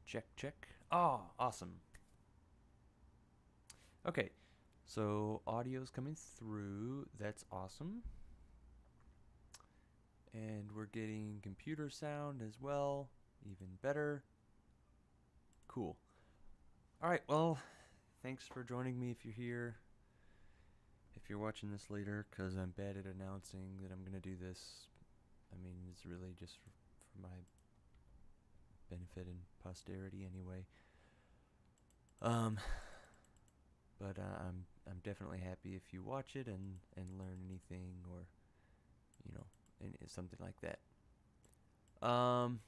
Check, check. Oh, awesome. Okay, so audio's coming through. That's awesome. And we're getting computer sound as well. Even better. Cool. All right, well, thanks for joining me if you're here. If you're watching this later, because I'm bad at announcing that I'm going to do this, I mean, it's really just for my benefit and posterity anyway. Um, but I'm definitely happy if you watch it and learn anything or something like that. Um,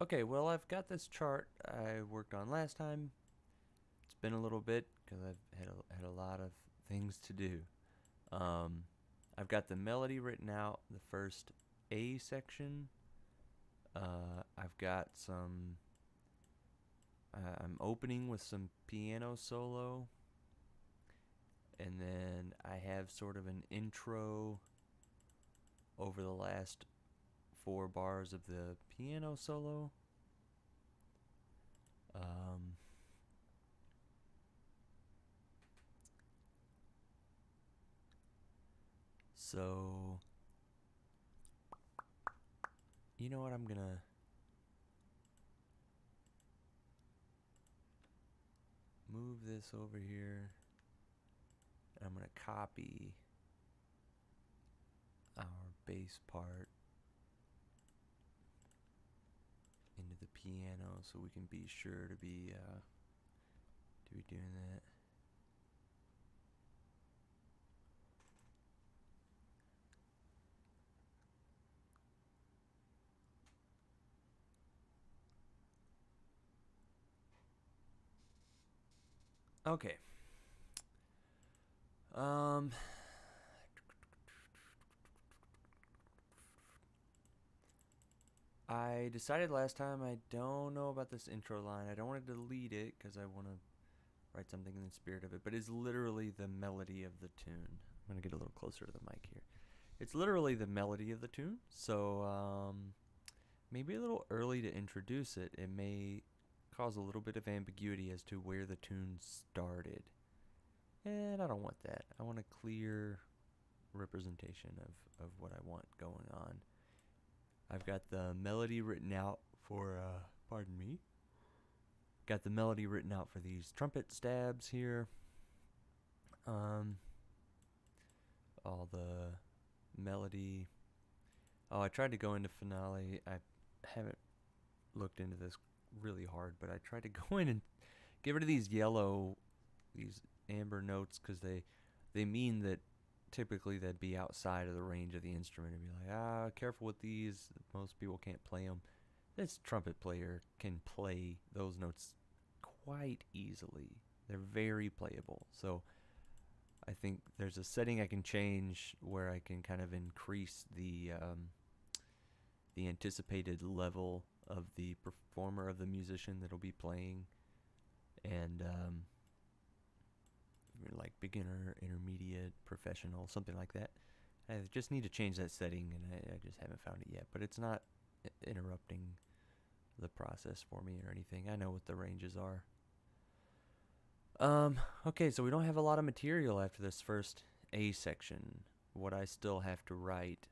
okay, well I've got this chart I worked on last time. It's been a little bit because I've had a lot of things to do. Um, I've got the melody written out, the first A section. I've got some. I'm opening with some piano solo, and then I have sort of an intro over the last 4 bars of the piano solo. Um, so, you know what? I'm gonna move this over here. And I'm gonna copy our bass part into the piano so we can be sure to be doing that. Okay. Um, I decided last time I don't know about this intro line. I don't want to delete it because I want to write something in the spirit of it, but it's literally the melody of the tune. I'm going to get a little closer to the mic here. It's literally the melody of the tune, so maybe a little early to introduce it. It may cause a little bit of ambiguity as to where the tune started. And I don't want that. I want a clear representation of what I want going on. I've got the melody written out for, pardon me, got the melody written out for these trumpet stabs here. All the melody. Oh, I tried to go into finale. I haven't looked into this really hard, but I tried to go in and get rid of these amber notes because they mean that typically they'd be outside of the range of the instrument and be like, careful with these. Most people can't play them. This trumpet player can play those notes quite easily. They're very playable. So I think there's a setting I can change where I can kind of increase the anticipated level of the performer, of the musician that'll be playing, and like beginner, intermediate, professional, something like that. I just need to change that setting, and I just haven't found it yet. But it's not interrupting the process for me or anything. I know what the ranges are. Okay, so we don't have a lot of material after this first A section. What I still have to write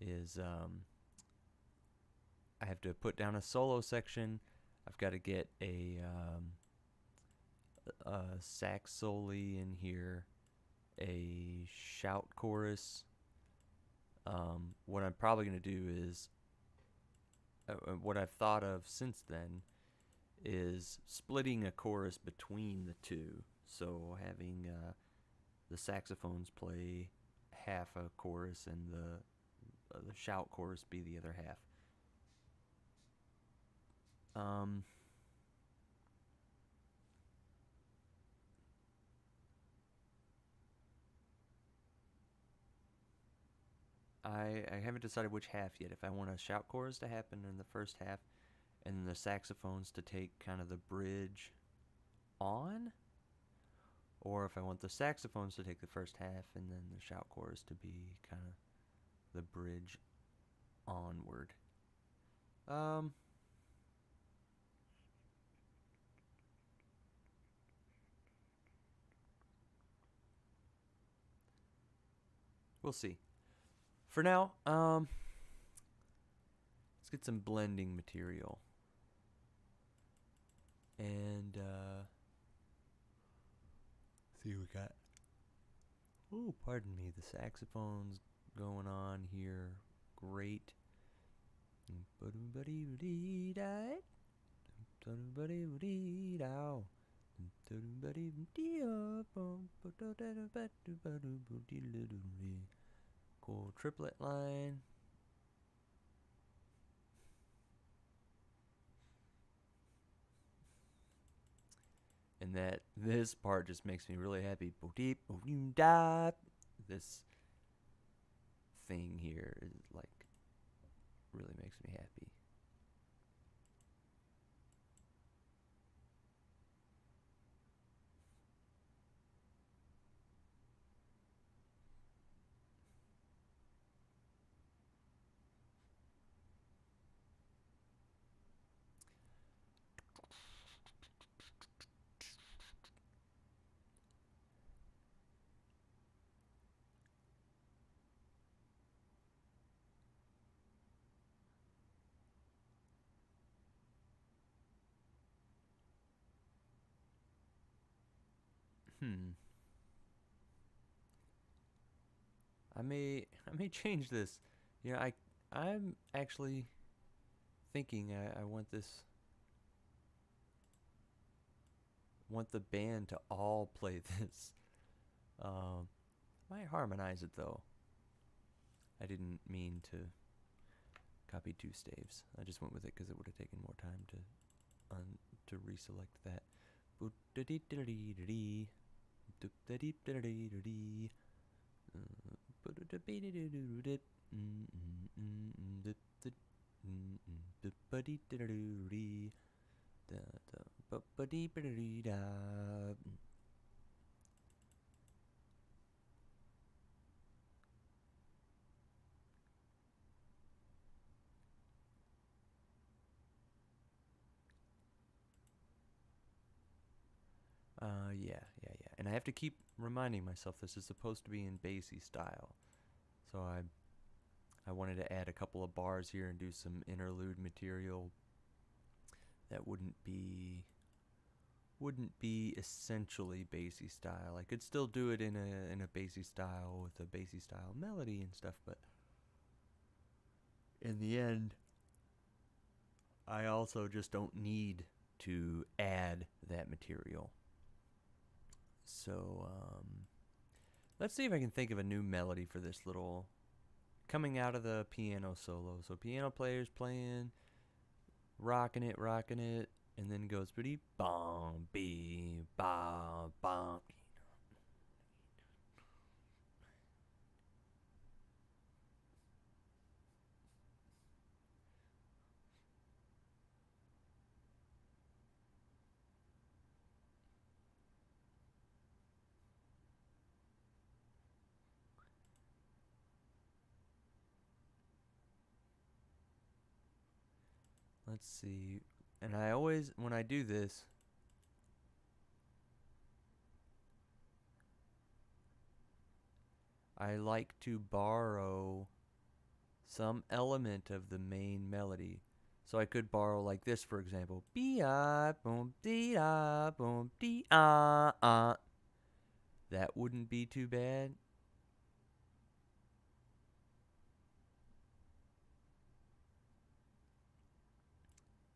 is I have to put down a solo section. I've got to get a sax solo in here, a shout chorus. What I'm probably going to do is, what I've thought of since then is splitting a chorus between the two. So having the saxophones play half a chorus and the shout chorus be the other half. Um, I haven't decided which half yet. If I want a shout chorus to happen in the first half, and then the saxophones to take kind of the bridge on, or if I want the saxophones to take the first half and then the shout chorus to be kind of the bridge onward. Um, We'll see. For now, let's get some blending material. And see what we got. Oh, pardon me, the saxophone's going on here. Great. Cool triplet line. And that this part just makes me really happy. This thing here is like really makes me happy. I may change this. You know, I'm actually thinking I want the band to all play this. Might harmonize it though. I didn't mean to copy two staves. I just went with it because it would have taken more time to reselect that. Yeah. And I have to keep reminding myself this is supposed to be in Basie style. So I wanted to add a couple of bars here and do some interlude material that wouldn't be essentially Basie style. I could still do it in a Basie style with a Basie style melody and stuff, but in the end I also just don't need to add that material. So let's see if I can think of a new melody for this little coming out of the piano solo. So piano player's playing, rocking it, and then goes pretty bom bee bom bom. Let's see. And I always, when I do this, I like to borrow some element of the main melody. So I could borrow like this, for example. Be-ah, boom, dee-ah, boom, dee-ah, ah. That wouldn't be too bad.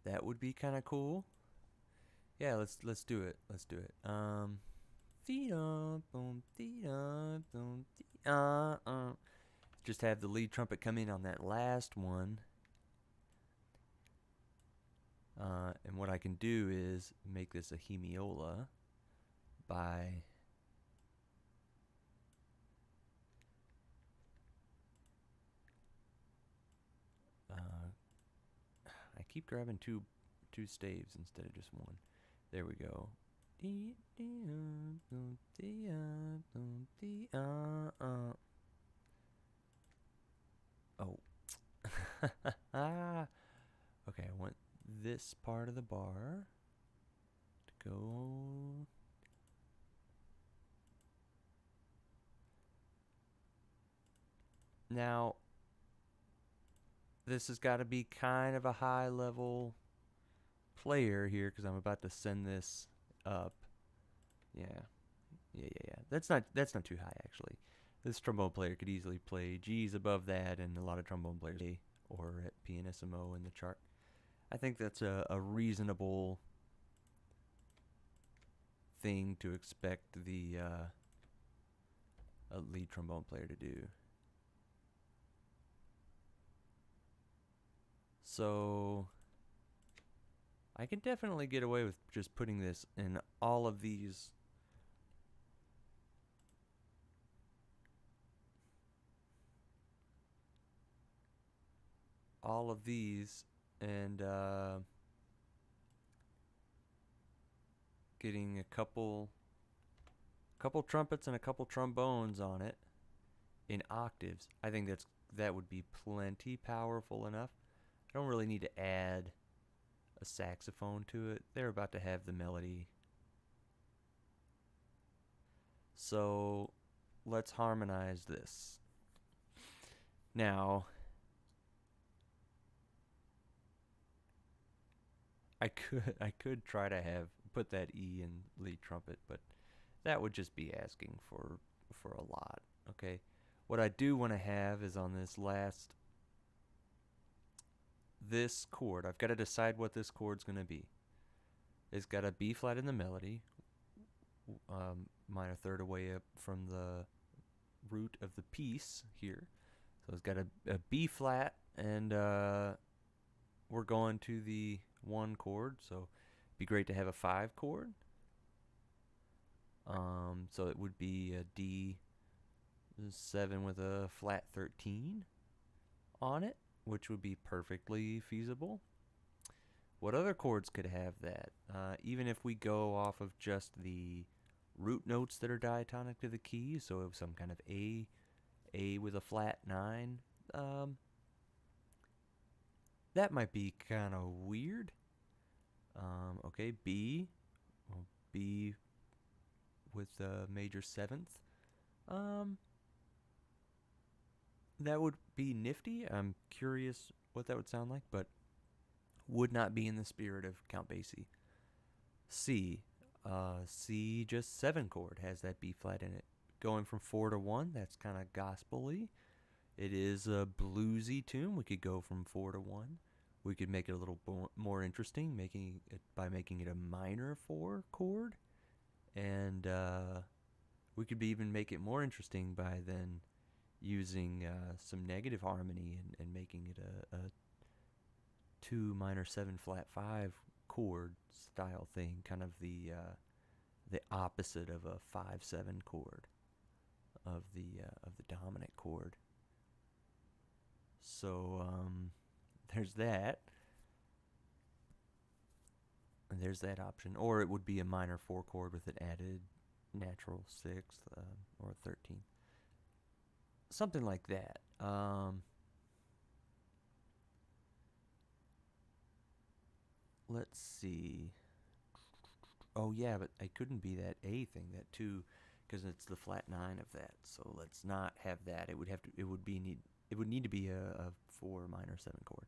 That would be kind of cool. Yeah, let's do it. Let's do it. Boom, boom, just have the lead trumpet come in on that last one. And what I can do is make this a hemiola by I keep grabbing two staves instead of just one. There we go. Oh. Okay, I want this part of the bar to go. Now, this has got to be kind of a high level player here because I'm about to send this up. Yeah. That's not too high actually. This trombone player could easily play G's above that, and a lot of trombone players or at pianissimo in the chart. I think that's a reasonable thing to expect the a lead trombone player to do. So I can definitely get away with just putting this in all of these. And getting a couple trumpets and a couple trombones on it in octaves. I think that would be plenty powerful enough. I don't really need to add a saxophone to it. They're about to have the melody. So let's harmonize this. Now, I could try to put that E in lead trumpet, but that would just be asking for a lot. Okay, what I do want to have is on this chord. I've got to decide what this chord's going to be. It's got a B flat in the melody, minor third away up from the root of the piece here. So it's got a B flat, and we're going to the 1 chord, so it'd be great to have a 5 chord. So it would be a D7 with a flat 13 on it, which would be perfectly feasible. What other chords could have that? Even if we go off of just the root notes that are diatonic to the key, so some kind of A with a flat 9, that might be kind of weird. Okay, B with a major 7th. That would be nifty. I'm curious what that would sound like, but would not be in the spirit of Count Basie. C, just 7 chord, has that B flat in it. Going from 4 to 1, that's kind of gospel-y. It is a bluesy tune. We could go from 4 to 1. We could make it a little more interesting, by making it a minor 4 chord, and we could even make it more interesting by then using some negative harmony and making it a 2 minor 7 flat 5 chord style thing, kind of the opposite of a 5-7 chord of the dominant chord. So there's that. And there's that option. Or it would be a minor 4 chord with an added natural 6th or 13th. Something like that. Let's see. Oh yeah, but I couldn't be that A thing, that 2, because it's the flat 9 of that. So let's not have that. It would need to be a 4 minor 7 chord.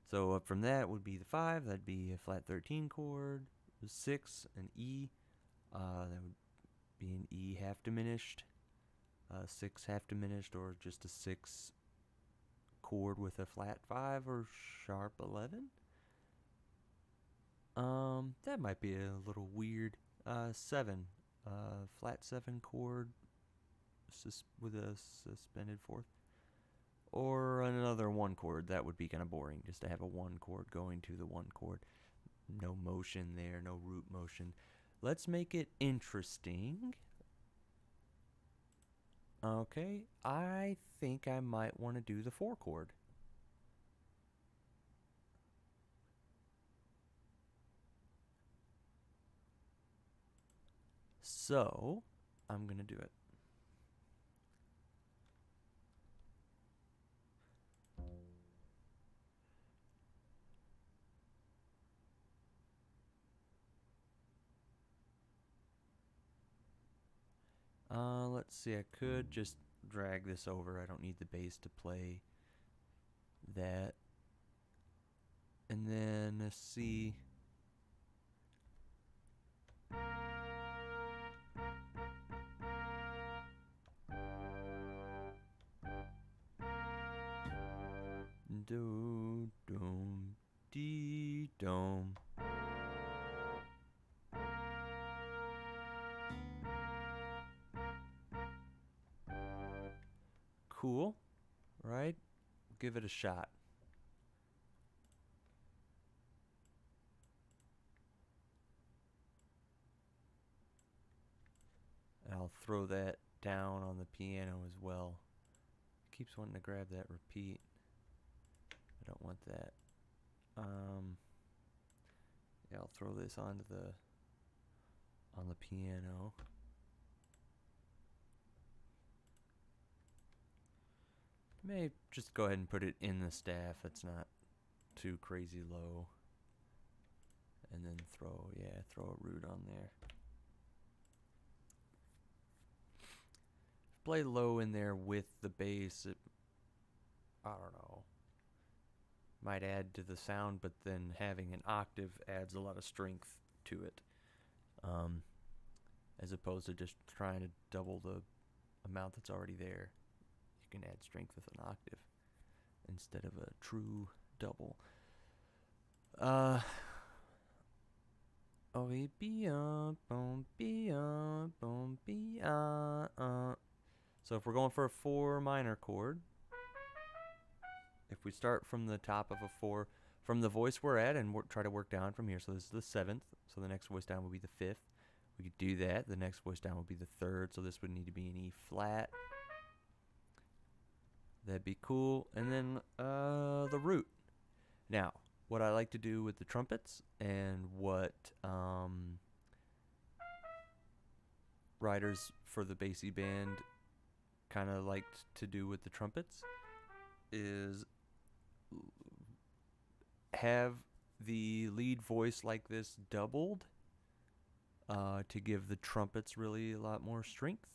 So up from that would be the 5. That'd be a flat 13 chord. 6, an E. That would be an E half diminished. 6 half diminished, or just a 6 chord with a flat 5 or sharp 11. That might be a little weird. 7, flat 7 chord with a suspended 4th. Or another 1 chord. That would be kind of boring, just to have a 1 chord going to the 1 chord. No motion there, no root motion. Let's make it interesting. Okay, I think I might want to do the 4 chord. So, I'm going to do it. Let's see, I could just drag this over. I don't need the bass to play that. And then let's see. Do dum dee dum. Cool, right? Give it a shot. And I'll throw that down on the piano as well. Keeps wanting to grab that repeat. I don't want that. Yeah, I'll throw this onto on the piano. May just go ahead and put it in the staff. It's not too crazy low. And then throw a root on there. Play low in there with the bass. I don't know. Might add to the sound, but then having an octave adds a lot of strength to it. As opposed to just trying to double the amount that's already there. You can add strength with an octave instead of a true double. So if we're going for a 4 minor chord, if we start from the top of a 4, from the voice we're at, and try to work down from here. So this is the 7th, so the next voice down would be the 5th. We could do that. The next voice down would be the 3rd, so this would need to be an E flat. That'd be cool. And then the root. Now, what I like to do with the trumpets, and what writers for the Basie band kind of liked to do with the trumpets, is have the lead voice like this doubled to give the trumpets really a lot more strength.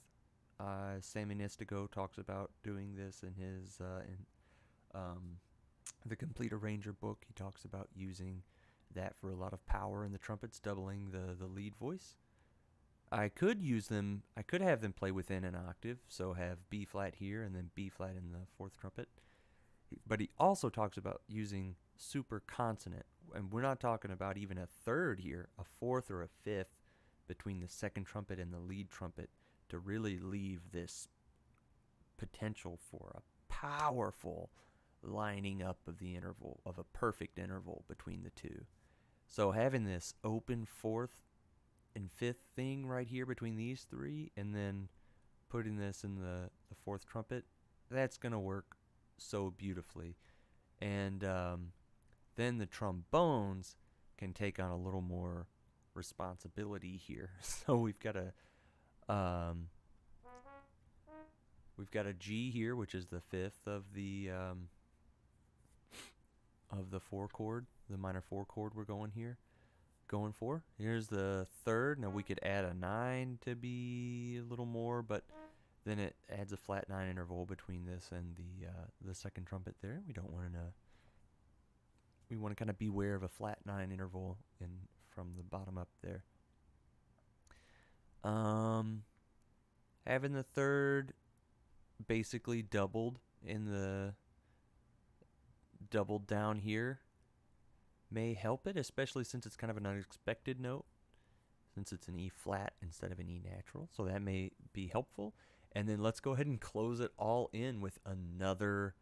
Sammy Nistigo talks about doing this in his the Complete Arranger book. He talks about using that for a lot of power in the trumpets, doubling the lead voice. I could have them play within an octave, so have B flat here and then B flat in the 4th trumpet. But he also talks about using super consonant, and we're not talking about even a 3rd here, a 4th or a 5th between the 2nd trumpet and the lead trumpet, to really leave this potential for a powerful lining up of the interval, of a perfect interval between the two. So having this open 4th and 5th thing right here between these 3, and then putting this in the 4th trumpet, that's going to work so beautifully. And then the trombones can take on a little more responsibility here. So we've got a G here, which is the 5th of the 4 chord, the minor 4 chord we're going for. Here's the 3rd. Now we could add a 9 to be a little more, but then it adds a flat 9 interval between this and the 2nd trumpet there. We don't want to. We want to kind of beware of a flat 9 interval from the bottom up there. Having the 3rd basically doubled down here may help it, especially since it's kind of an unexpected note, since it's an E flat instead of an E natural. So that may be helpful. And then let's go ahead and close it all in with another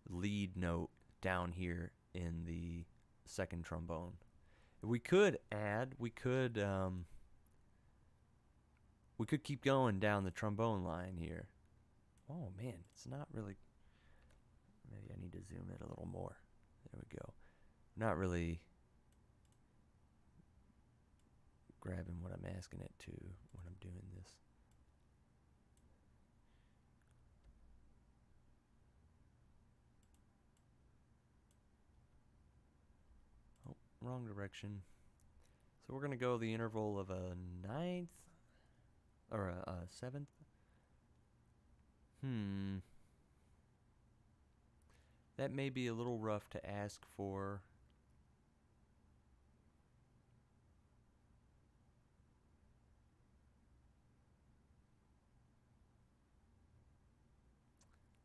lead note down here in the 2nd trombone. We could keep going down the trombone line here. Oh man, it's not really, maybe I need to zoom in a little more. There we go. Not really grabbing what I'm asking it to when I'm doing this. Oh, wrong direction. So we're going to go the interval of a 9th or a 7th. That may be a little rough to ask for.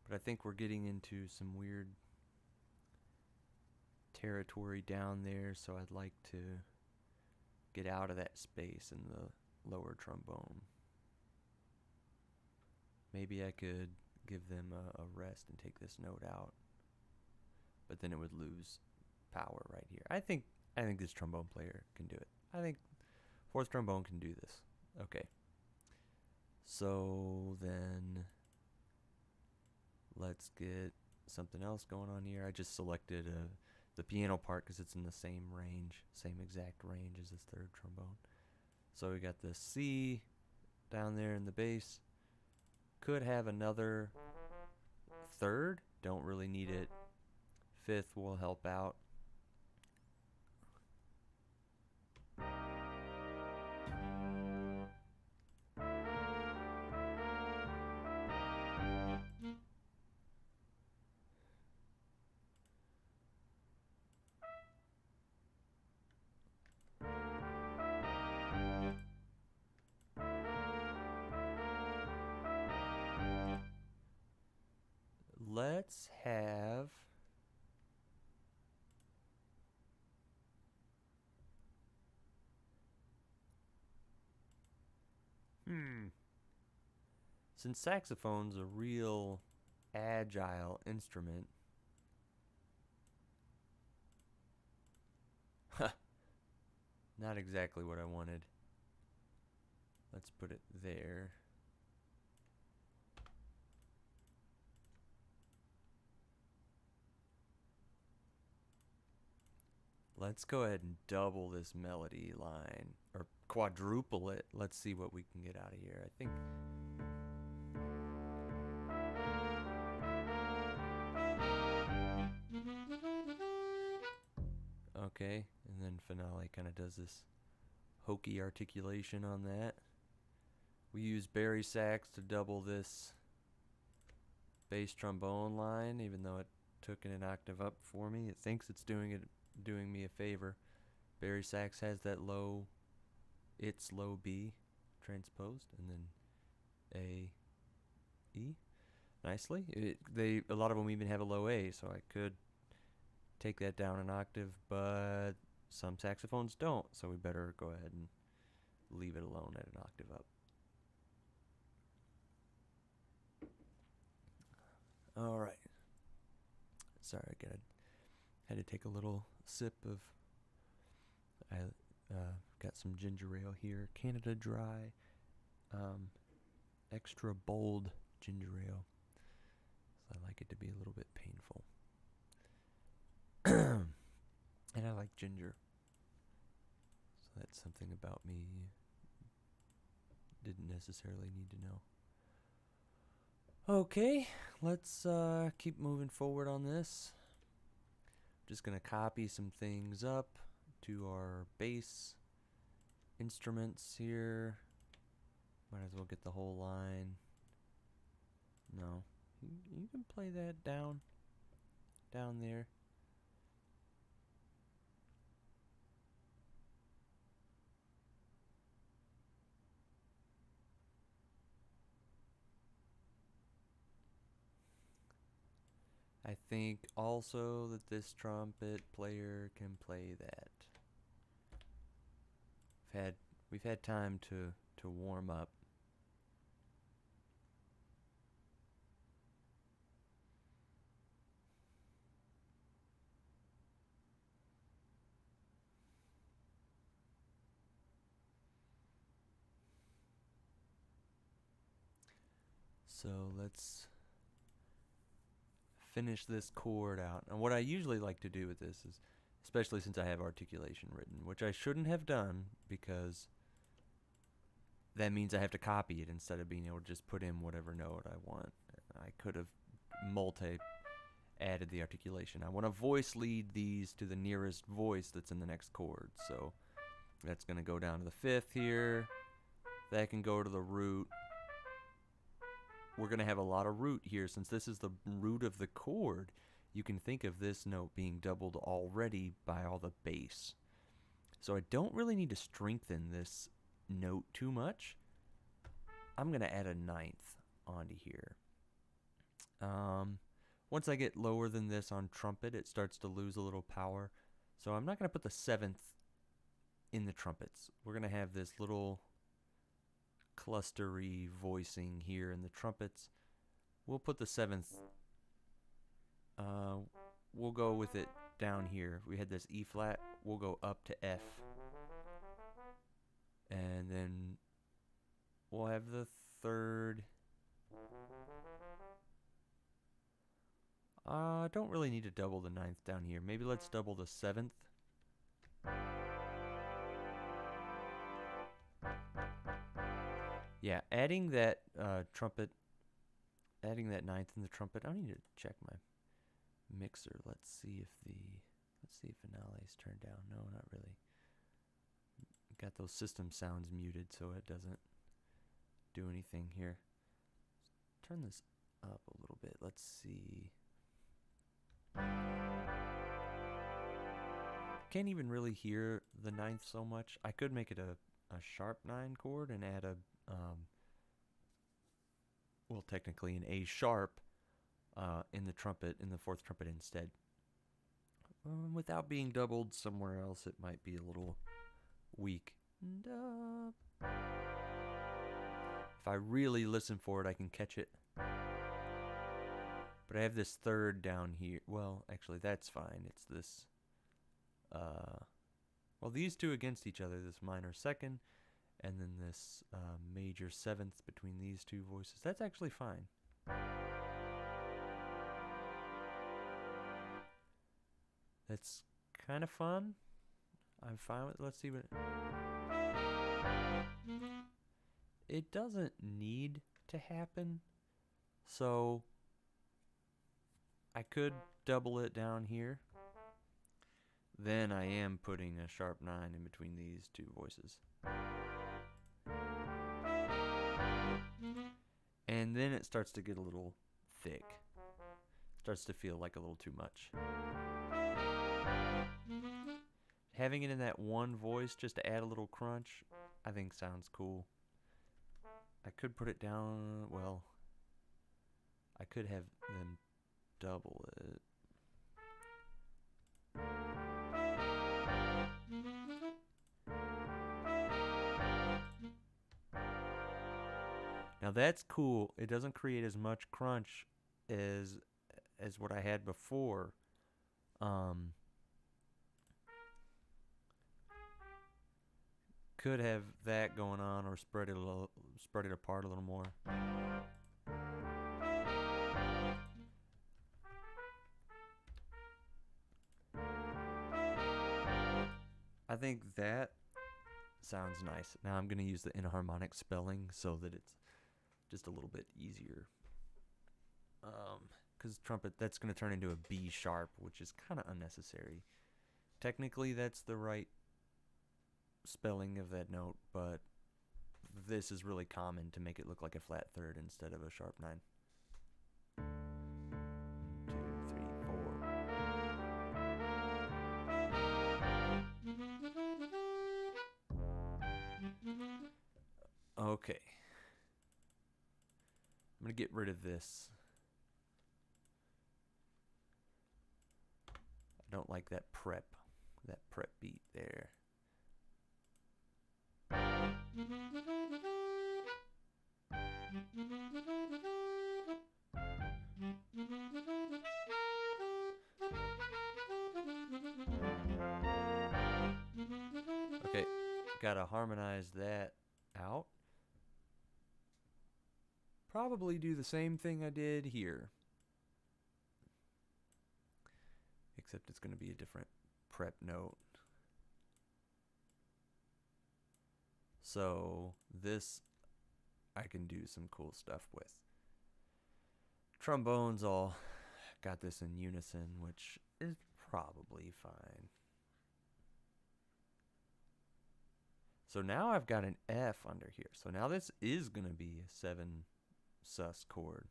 But I think we're getting into some weird territory down there, so I'd like to get out of that space in the lower trombone. Maybe I could give them a rest and take this note out, but then it would lose power right here. I think this trombone player can do it. I think fourth trombone can do this. Okay. So then let's get something else going on here. I just selected the piano part because it's in the same range, same exact range as this third trombone. So we got the C down there in the bass. Could have another third, don't really need it. Fifth will help out. Let's have since saxophone's a real agile instrument. Not exactly what I wanted. Let's put it there. Let's go ahead and double this melody line, or quadruple it. Let's see what we can get out of here. I think. Okay, and then finale kind of does this hokey articulation on that. We use bari sax to double this bass trombone line, even though it took it an octave up for me. It thinks it's doing me a favor. Bari sax has that low, it's low B transposed, and then A, E, nicely. A lot of them even have a low A, so I could take that down an octave, but some saxophones don't, so we better go ahead and leave it alone at an octave up. All right. Sorry, I had to take a little sip of. I got some ginger ale here, Canada Dry, extra bold ginger ale. So I like it to be a little bit painful, and I like ginger. So that's something about me you didn't necessarily need to know. Okay, let's keep moving forward on this. Just gonna copy some things up to our bass instruments here. Might as well get the whole line. No, you can play that down there. I think also that this trumpet player can play that. We've had time to warm up. So let's finish this chord out. And what I usually like to do with this is, especially since I have articulation written, which I shouldn't have done because that means I have to copy it instead of being able to just put in whatever note I want. I could have added the articulation. I want to voice lead these to the nearest voice that's in the next chord. So that's going to go down to the fifth here. That can go to the root. we're going to have a lot of root here. Since this is the root of the chord, you can think of this note being doubled already by all the bass. So I don't really need to strengthen this note too much. I'm going to add a ninth onto here. Once I get lower than this on trumpet, it starts to lose a little power. So I'm not going to put the seventh in the trumpets. We're going to have this little clustery voicing here in the trumpets. We'll put the seventh. We'll go with it down here. We had this E flat. We'll go up to F. And then we'll have the third. Don't really need to double the ninth down here. Maybe let's double the seventh. Yeah, adding that trumpet, adding that ninth in the trumpet. I need to check my mixer. Let's see if finale's turned down. No, not really. Got those system sounds muted so it doesn't do anything here. Let's turn this up a little bit. Let's see. Can't even really hear the ninth so much. I could make it a sharp 9 chord and add a well, technically an A sharp in the trumpet, in the fourth trumpet instead. Without being doubled somewhere else, it might be a little weak. If I really listen for it, I can catch it. But I have this third down here. Well, actually, that's fine. It's this. Well, these two against each other. This minor second, and then this major seventh between these two voices. That's actually fine. That's kind of fun. I'm fine with it. Let's see what. It doesn't need to happen, so I could double it down here. Then I am putting a sharp 9 in between these two voices. And then it starts to get a little thick. Starts to feel like a little too much. Having it in that one voice just to add a little crunch, I think sounds cool. I could put it down, well, I could have them double it. Now that's cool. It doesn't create as much crunch as what I had before. Could have that going on or spread it apart a little more. I think that sounds nice. Now I'm going to use the enharmonic spelling so that it's just a little bit easier. Because trumpet, that's going to turn into a B sharp, which is kind of unnecessary. Technically, that's the right spelling of that note, but this is really common to make it look like a flat third instead of a sharp 9. 2, 3, 4. Okay. I'm going to get rid of this. I don't like that prep beat there. Okay, gotta harmonize that out. Probably do the same thing I did here. Except it's going to be a different prep note. So this I can do some cool stuff with. Trombones all got this in unison, which is probably fine. So now I've got an F under here. So now this is going to be a 7 sus chord.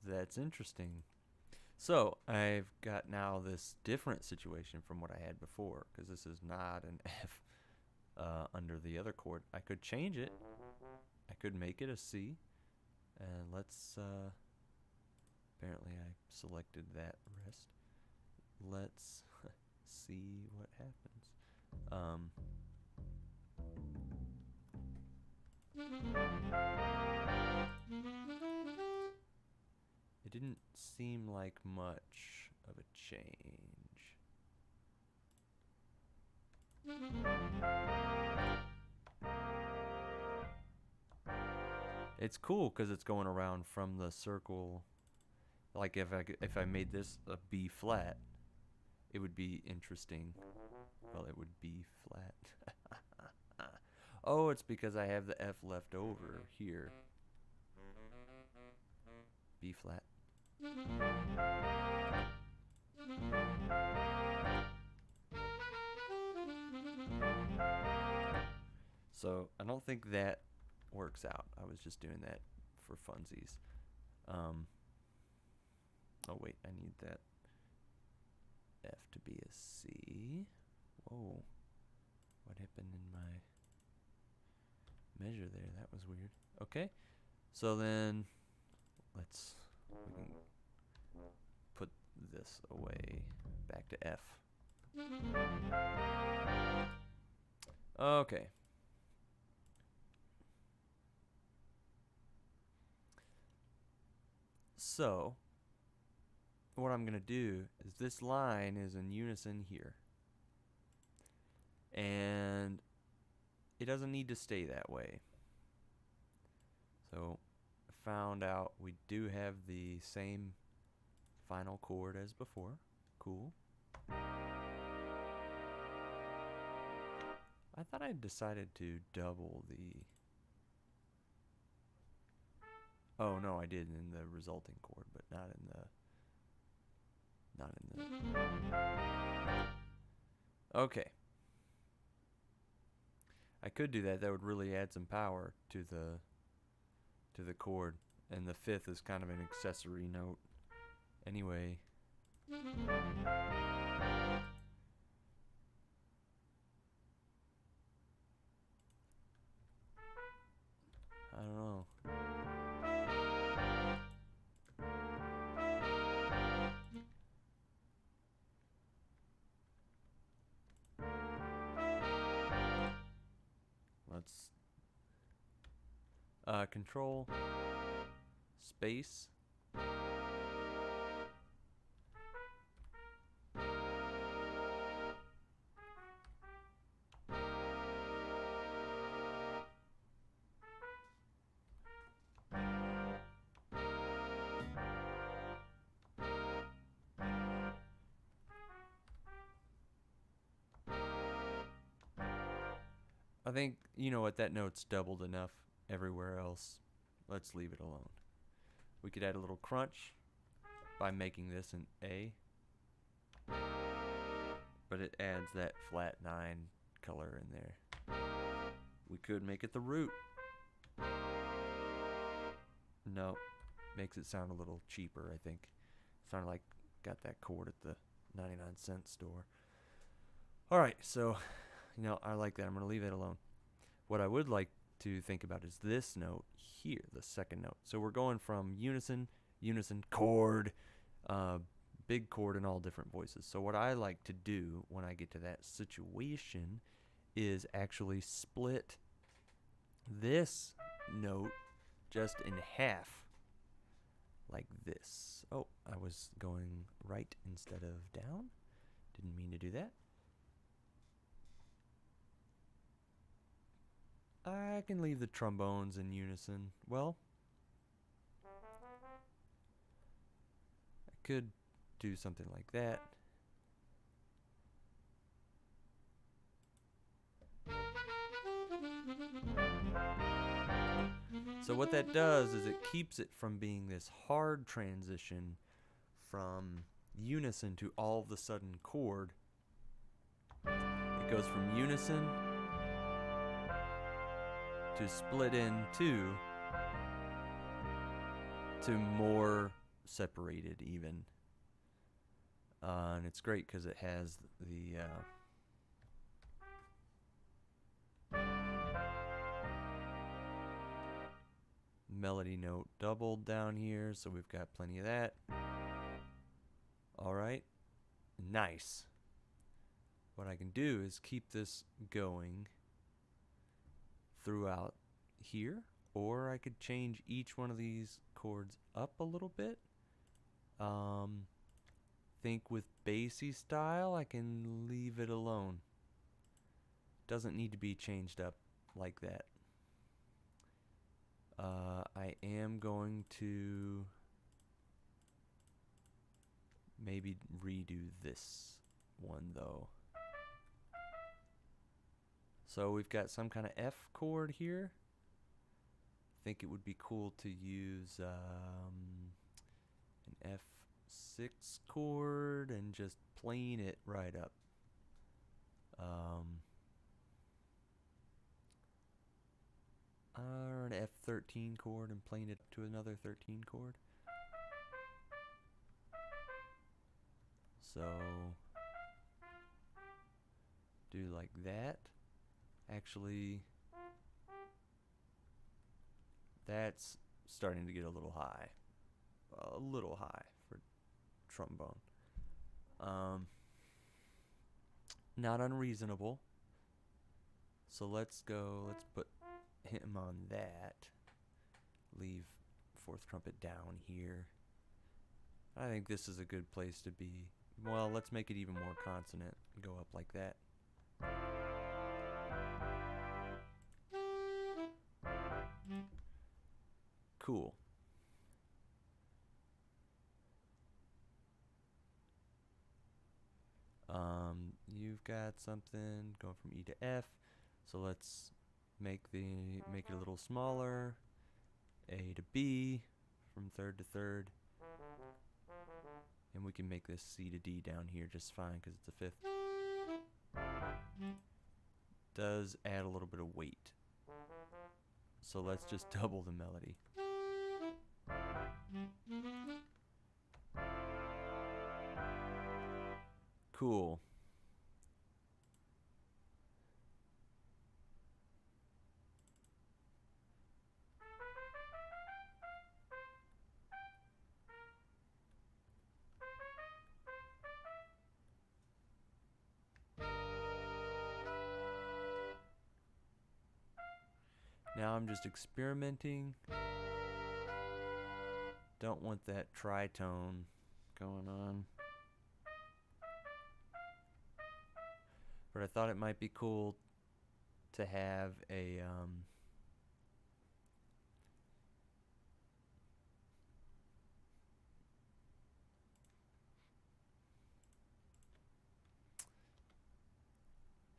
That's interesting. So I've got now this different situation from what I had before, because this is not an F under the other chord. I could change it. I could make it a C, and let's. Apparently, I selected that rest. Let's see what happens. It didn't seem like much of a change. It's cool because it's going around from the circle. Like if I made this a B flat, it would be interesting. Well, it would be flat. Oh, it's because I have the F left over here. B flat. So I don't think that works out. I was just doing that for funsies. Oh wait, I need that F to be a C. Whoa, what happened in my measure there? That was weird. Okay, so then we can put this away, back to F. Okay. So what I'm gonna do is this line is in unison here, and it doesn't need to stay that way. So I found out we do have the same final chord as before. Cool. I thought I decided to double the... Oh no, I did in the resulting chord, but not in the... Okay. I could do that. That would really add some power to the chord, and the fifth is kind of an accessory note. Anyway. I don't know. Let's control space. I think, you know what, that note's doubled enough everywhere else. Let's leave it alone. We could add a little crunch by making this an A, but it adds that flat 9 color in there. We could make it the root. No, makes it sound a little cheaper, I think. Sounded like got that chord at the 99-cent store. Alright, so, you know, I like that. I'm going to leave it alone. What I would like to think about is this note here, the second note. So we're going from unison, chord, big chord in all different voices. So what I like to do when I get to that situation is actually split this note just in half, like this. Oh, I was going right instead of down. Didn't mean to do that. I can leave the trombones in unison. Well, I could do something like that. So what that does is it keeps it from being this hard transition from unison to all of a sudden chord. It goes from unison to split in two to more separated even. And it's great because it has the melody note doubled down here, so we've got plenty of that. Alright, nice. What I can do is keep this going throughout here, or I could change each one of these chords up a little bit. Think with Basie style, I can leave it alone. Doesn't need to be changed up like that. I am going to maybe redo this one though. So we've got some kind of F chord here. I think it would be cool to use an F6 chord and just plane it right up. Or an F13 chord and plane it to another 13 chord. So do like that. Actually, that's starting to get a little high. A little high for trombone. Not unreasonable. So let's put him on that. Leave fourth trumpet down here. I think this is a good place to be. Well, let's make it even more consonant. Go up like that. Cool. You've got something going from E to F, so let's make it a little smaller. A to B from third to third, and we can make this C to D down here just fine because it's a fifth. Does add a little bit of weight, so let's just double the melody. Cool. Now I'm just experimenting. Don't want that tritone going on. But I thought it might be cool to have a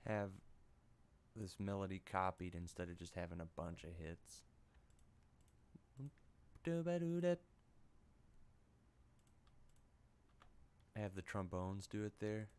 have this melody copied instead of just having a bunch of hits. Have the trombones do it there.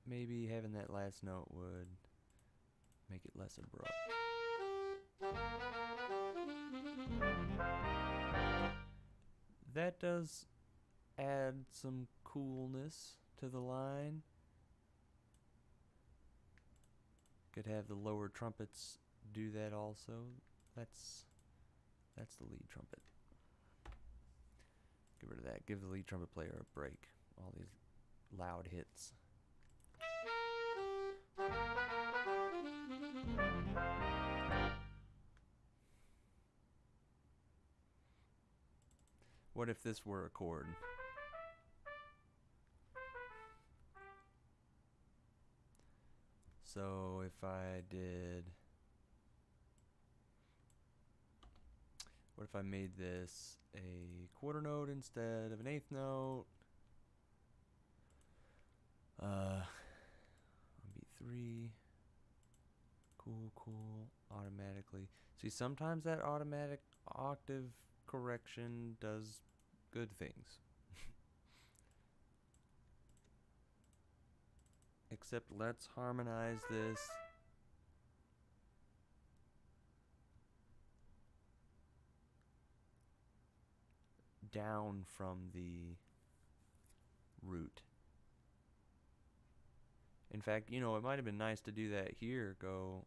Maybe having that last note would make it less abrupt. That does add some coolness to the line. Could have the lower trumpets do that also. That's That's the lead trumpet. Get rid of that. Give the lead trumpet player a break. All these loud hits. What if this were a chord? So if I did... What if I made this a quarter note instead of an eighth note? On beat 3. Cool. Automatically. See, sometimes that automatic octave correction does good things. Except let's harmonize this. Down from the root. In fact, you know, it might have been nice to do that here. Go.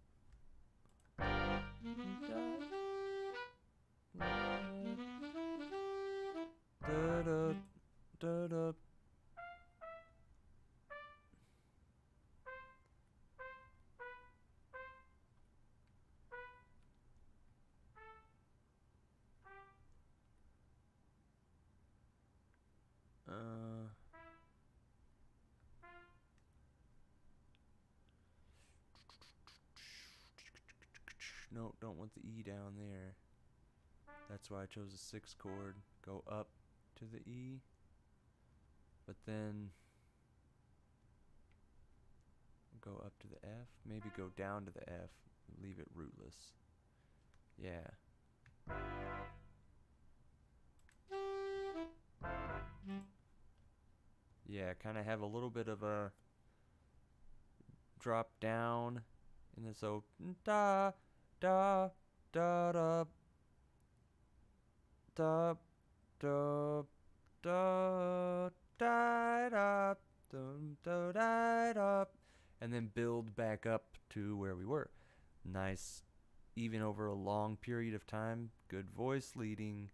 No, don't want the E down there. That's why I chose a 6th chord. Go up to the E, but then go up to the F. Maybe go down to the F. Leave it rootless. Yeah. Yeah, kind of have a little bit of a drop down in the so da da da da da da da da da da da da, and then build back up to where we were. Nice, even over a long period of time. Good voice leading.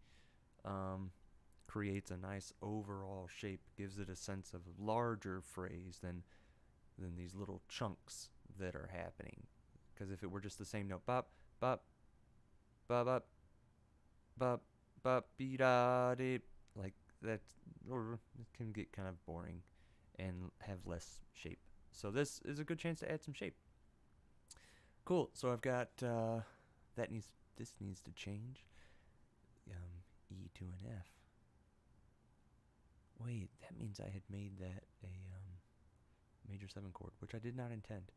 Creates a nice overall shape, gives it a sense of a larger phrase than these little chunks that are happening. Because if it were just the same note, bop, bop, bop, bop, bop, bop, be da dee, like that, it can get kind of boring and have less shape. So this is a good chance to add some shape. Cool. So I've got this needs to change. E to an F. Wait, that means I had made that a major 7 chord, which I did not intend.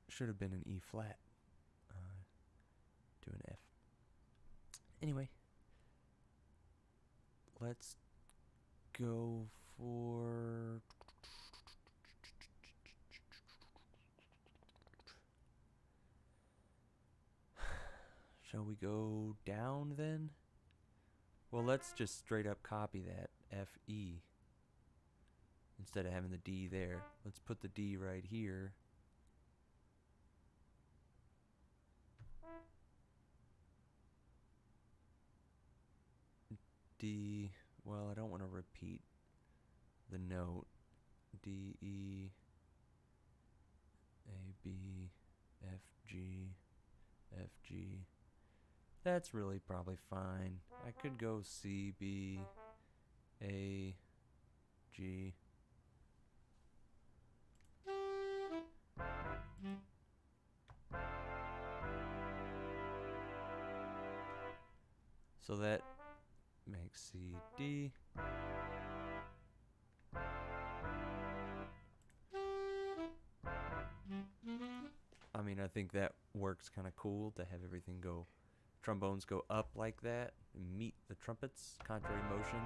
Should have been an E flat to an F. Anyway, let's go for... Shall we go down then? Well, let's just straight up copy that F-E instead of having the D there. Let's put the D right here. D, well, I don't want to repeat the note. D, E, A, B, F, G, F, G. That's really probably fine. I could go C, B, A, G. So that makes C, D. I mean, I think that works kind of cool to have everything go, trombones go up like that and meet the trumpets, contrary motion.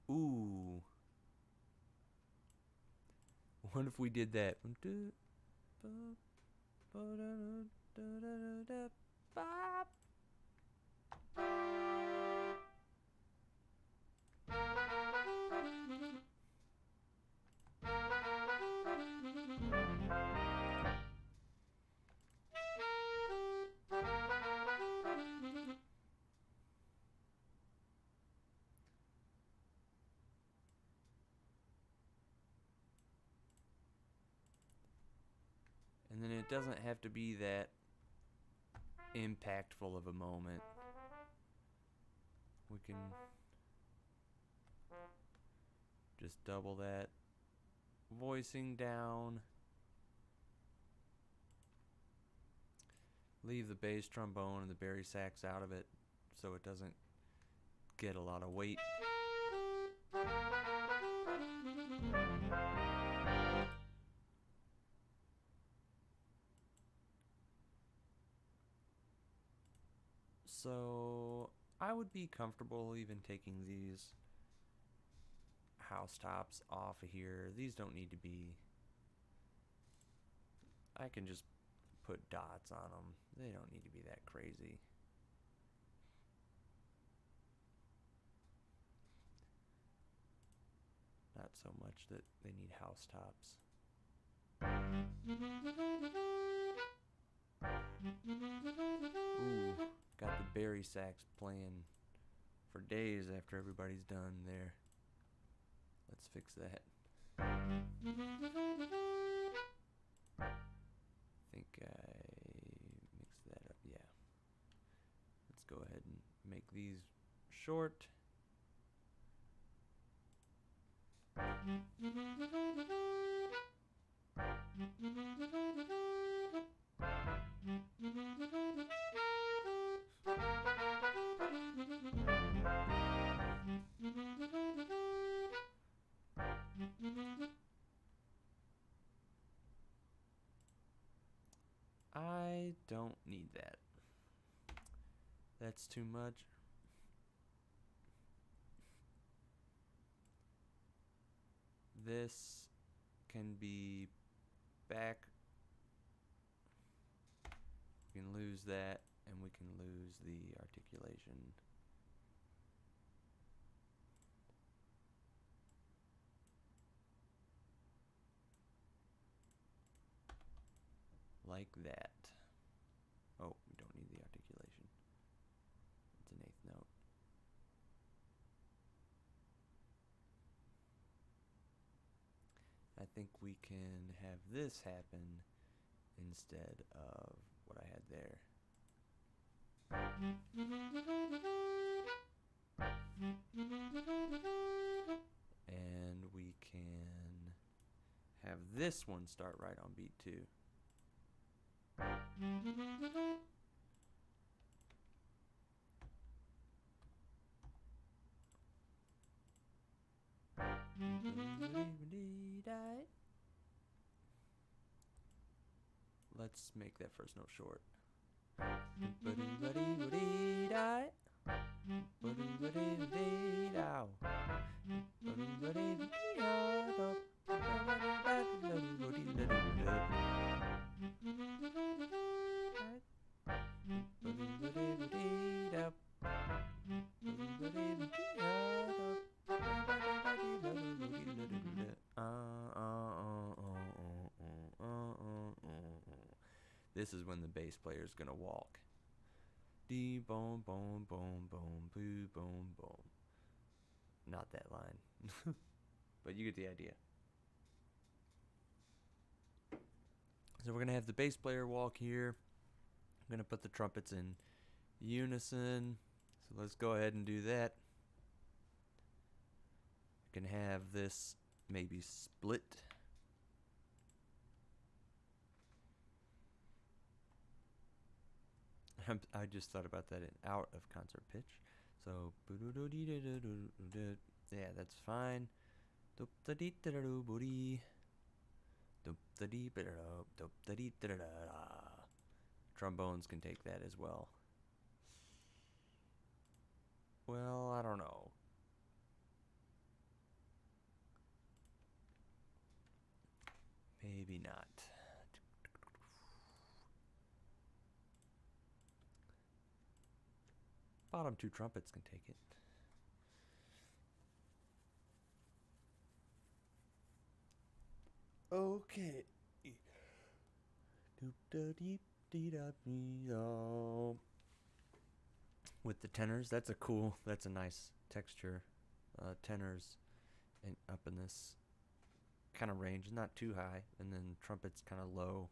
Ooh. What if we did that? And then it doesn't have to be that impactful of a moment. We can just double that voicing down. Leave the bass trombone and the bari sax out of it so it doesn't get a lot of weight. So I would be comfortable even taking these house tops off of here. These don't need to be, I can just put dots on them. They don't need to be that crazy. Not so much that they need house tops. Ooh, got the bari sax playing for days after everybody's done there. Let's fix that. I think I mixed that up, yeah. Let's go ahead and make these short. I don't need that. That's too much. This can be back. We can lose that, and we can lose the articulation. Like that. Oh, we don't need the articulation. It's an eighth note. I think we can have this happen instead of what I had there. And we can have this one start right on beat 2. Let's make that first note short. This is when the bass player is gonna walk. Dee boom boom boom boom boo boom boom. Not that line, but you get the idea. So we're gonna have the bass player walk here. I'm gonna put the trumpets in unison. So let's go ahead and do that. I can have this maybe split. I just thought about that in out of concert pitch. So yeah, that's fine. Trombones can take that as well. Well, I don't know. maybe not. Bottom two trumpets can take it. Okay. With the tenors, that's a nice texture. Tenors and up in this kind of range, not too high, and then trumpets kind of low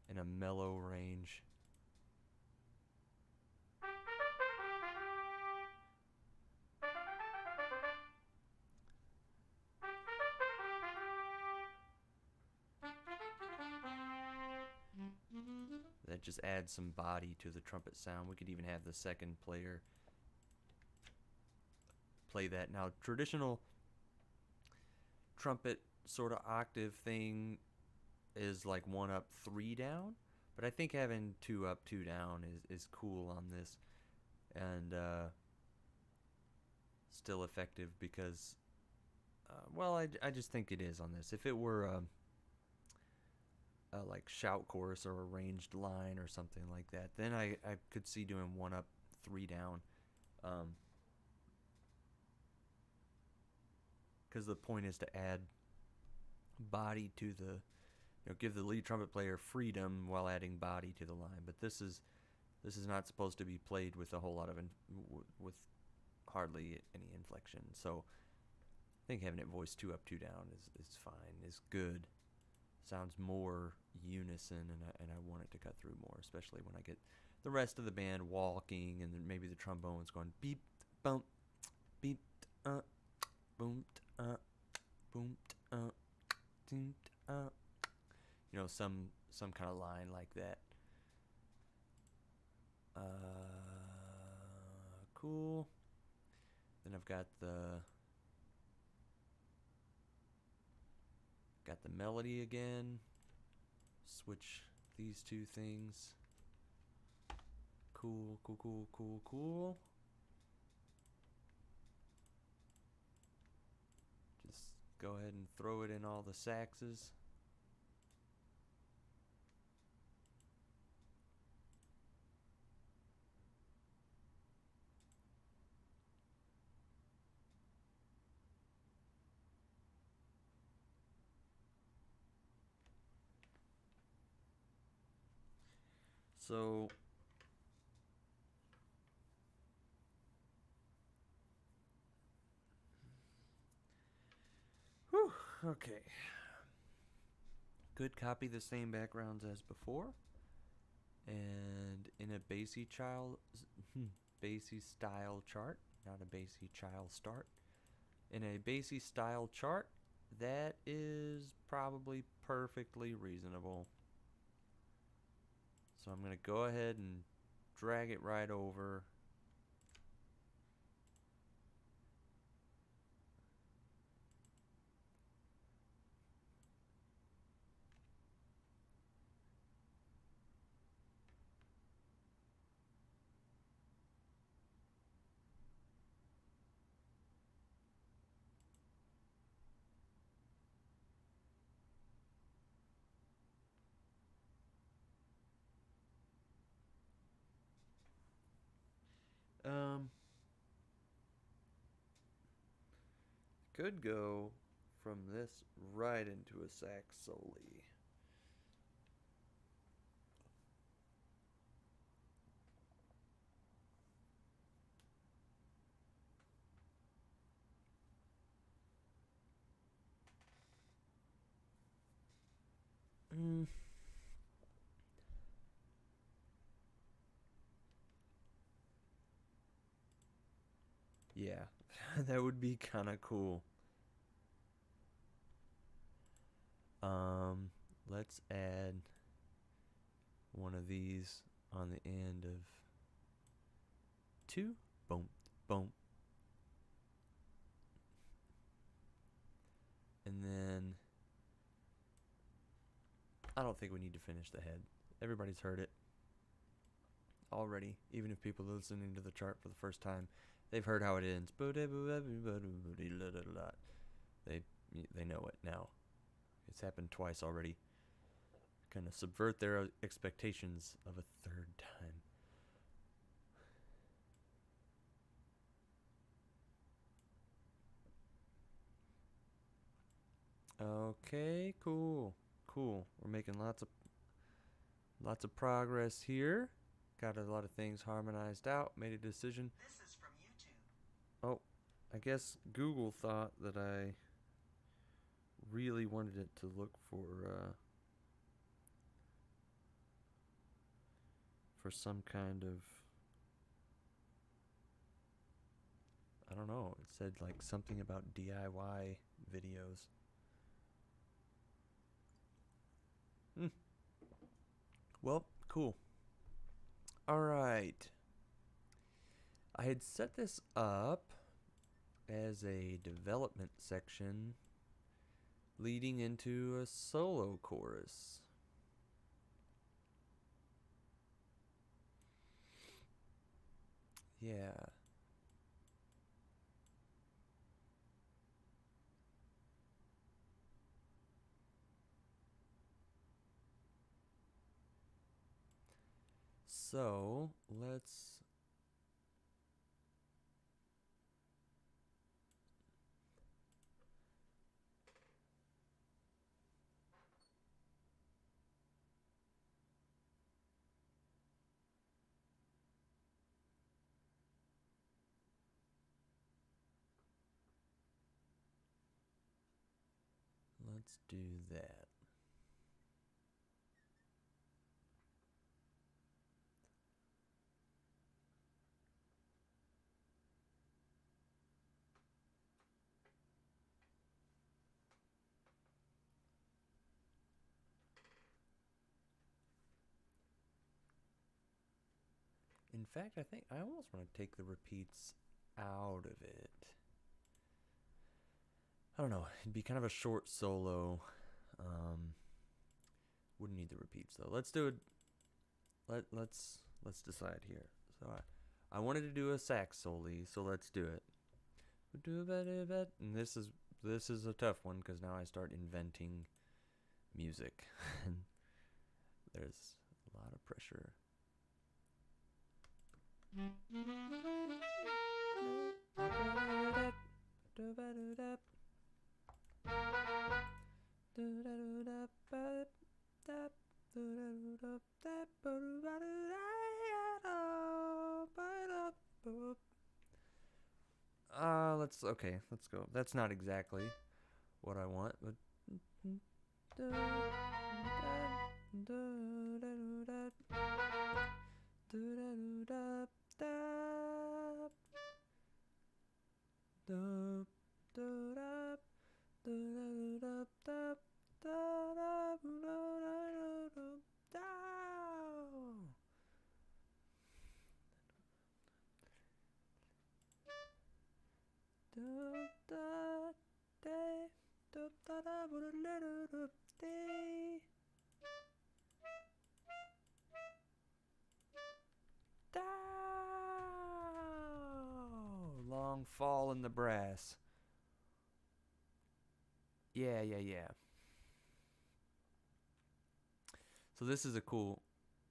in a mellow range. That just adds some body to the trumpet sound. We could even have the second player play that. Now, traditional trumpet sort of octave thing is like 1 up, 3 down, but I think having 2 up, 2 down is cool on this, and still effective because, well, I just think it is on this. If it were like shout chorus or a ranged line or something like that, then I could see doing 1 up, 3 down, because the point is to add body to the, give the lead trumpet player freedom while adding body to the line. But this is not supposed to be played with a whole lot of with hardly any inflection. So I think having it voiced 2 up, 2 down is fine, is good. Sounds more unison, and I want it to cut through more, especially when I get the rest of the band walking, and then maybe the trombone's going beep, bump, beep, boom, boom, doom, some kind of line like that. Cool. Then I've got the melody again. Switch these two things. Cool. Just go ahead and throw it in all the saxes. So okay. Could copy the same backgrounds as before, and in a Basie style chart, not a Basie child start. In a Basie style chart, that is probably perfectly reasonable. So I'm going to go ahead and drag it right over. Could go from this right into a sax soli. Yeah, that would be kind of cool. Let's add one of these on the end of 2. Boom, boom. And then I don't think we need to finish the head. Everybody's heard it already. Even if people are listening to the chart for the first time, they've heard how it ends. They know it now. It's happened twice already. kind of subvert their expectations of a third time. Okay, cool. Cool. We're making lots of progress here. Got a lot of things harmonized out. Made a decision. This is from YouTube. Oh, I guess Google thought that I really wanted it to look for some kind of, I don't know. It said like something about DIY videos. Well, cool. All right. I had set this up as a development section leading into a solo chorus. Yeah. So, let's do that. In fact, I think I almost want to take the repeats out of it. I don't know. It'd be kind of a short solo. Wouldn't need the repeats though. Let's do it. Let's decide here. So I wanted to do a sax solo, so let's do it. And this is a tough one because now I start inventing music. There's a lot of pressure. Let's go. That's not exactly what I want, but long fall in the brass. Yeah. So this is a cool,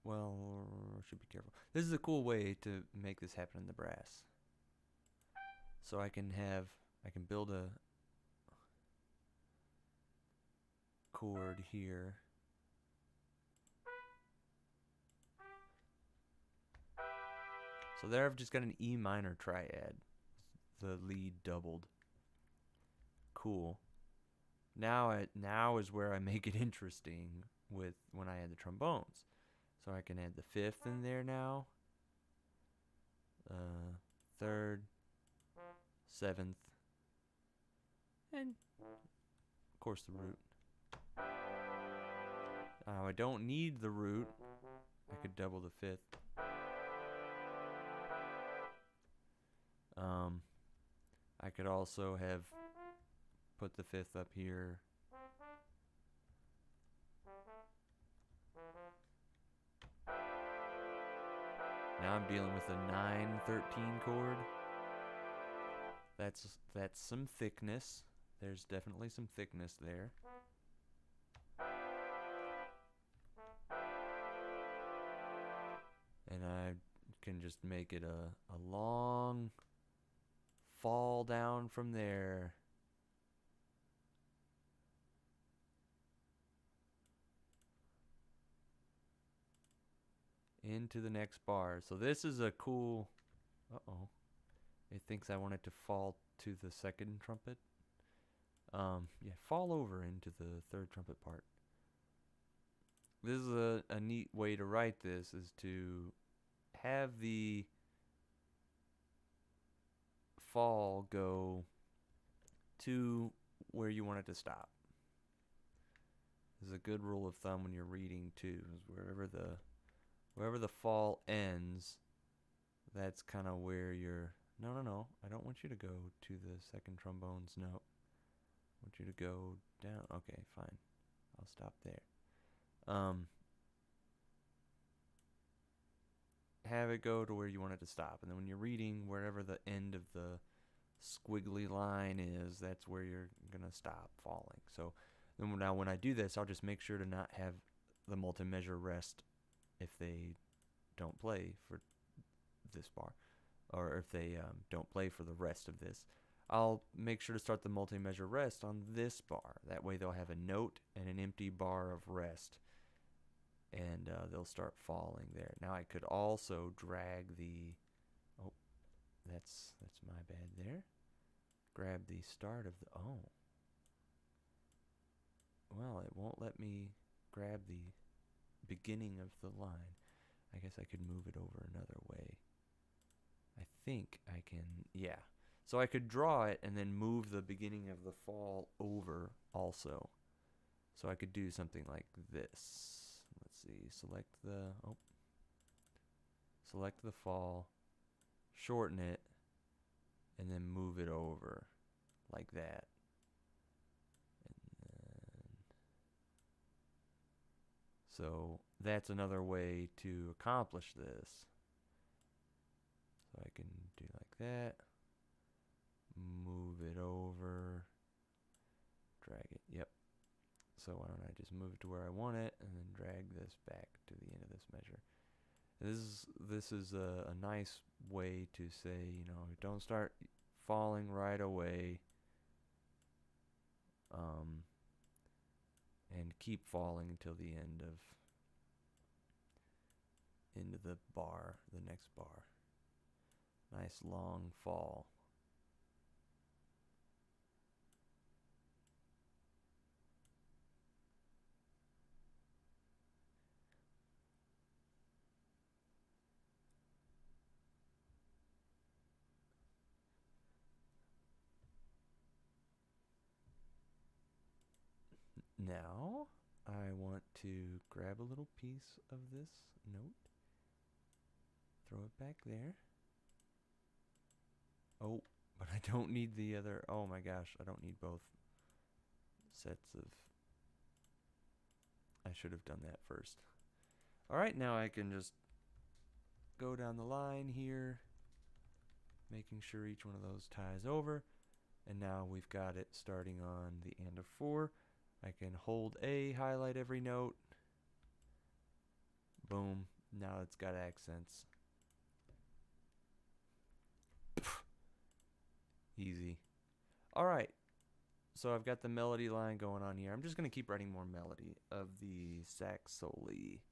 well, should be careful. This is a cool way to make this happen in the brass. So I can build a chord here. So there I've just got an E minor triad. The lead doubled. Cool. Now is where I make it interesting with when I add the trombones. So I can add the fifth in there now. Third, seventh, and of course the root. I don't need the root. I could double the fifth. I could also have put the fifth up here. Now I'm dealing with a 9/13 chord. That's some thickness. There's definitely some thickness there. and I can just make it a long fall down from there. Into the next bar. So this is a cool... Uh-oh. It thinks I want it to fall to the second trumpet. Yeah, fall over into the third trumpet part. This is a neat way to write this, is to have the fall go to where you want it to stop. This is a good rule of thumb when you're reading too, is wherever the fall ends, that's kind of where you're... No, I don't want you to go to the second trombones. No, I want you to go down. Okay, fine, I'll stop there. Have it go to where you want it to stop, and then when you're reading, wherever the end of the squiggly line is, that's where you're gonna stop falling. So then now when I do this, I'll just make sure to not have the multi-measure rest if they don't play for this bar, or if they don't play for the rest of this. I'll make sure to start the multi-measure rest on this bar. That way they'll have a note and an empty bar of rest, and they'll start falling there. Now I could also drag the... Oh, that's my bad there. Grab the start of the... Oh. Well, it won't let me grab the beginning of the line. I guess I could move it over another way. I think I can... Yeah. So I could draw it and then move the beginning of the fall over also. So I could do something like this. Let's see. Select the fall, shorten it, and then move it over like that. And then, so that's another way to accomplish this. So I can do like that, move it over, drag it. Yep. So why don't I just move it to where I want it, and then drag this back to the end of this measure. This is a nice way to say, you know, don't start falling right away, and keep falling until the end of into the bar, the next bar. Nice long fall. Now, I want to grab a little piece of this note, throw it back there. Oh, but I don't need the other... Oh my gosh, I don't need both sets of... I should have done that first. Alright, now I can just go down the line here, making sure each one of those ties over. And now we've got it starting on the end of 4. I can hold A, highlight every note. Boom. Now it's got accents. Easy. Alright. So I've got the melody line going on here. I'm just going to keep writing more melody of the sax soli.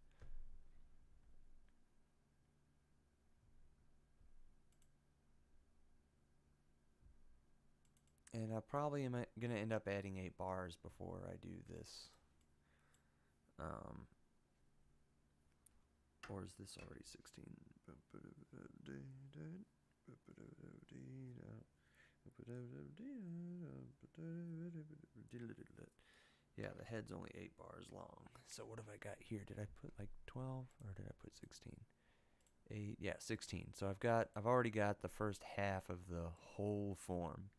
And I probably am going to end up adding 8 bars before I do this. Or is this already 16? Yeah, the head's only 8 bars long. So what have I got here? Did I put like 12 or did I put 16? 8, yeah, 16. So I've already got the first half of the whole form.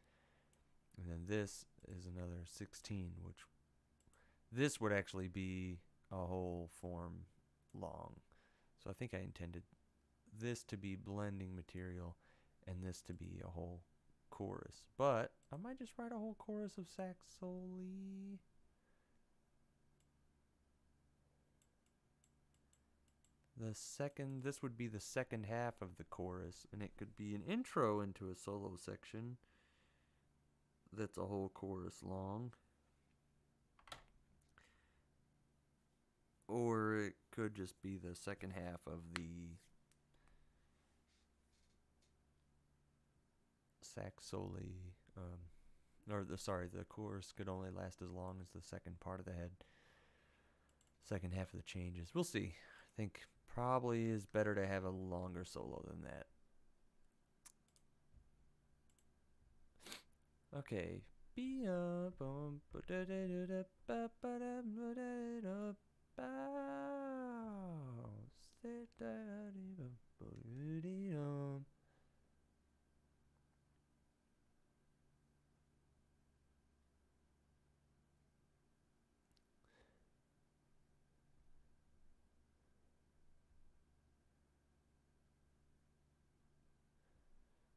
And then this is another 16, which this would actually be a whole form long. So I think I intended this to be blending material and this to be a whole chorus. But I might just write a whole chorus of sax soli. This would be the second half of the chorus, and it could be an intro into a solo section that's a whole chorus long. Or it could just be the second half of the sax soli, the chorus could only last as long as the second part of the head. Second half of the changes. We'll see. I think probably is better to have a longer solo than that. Okay.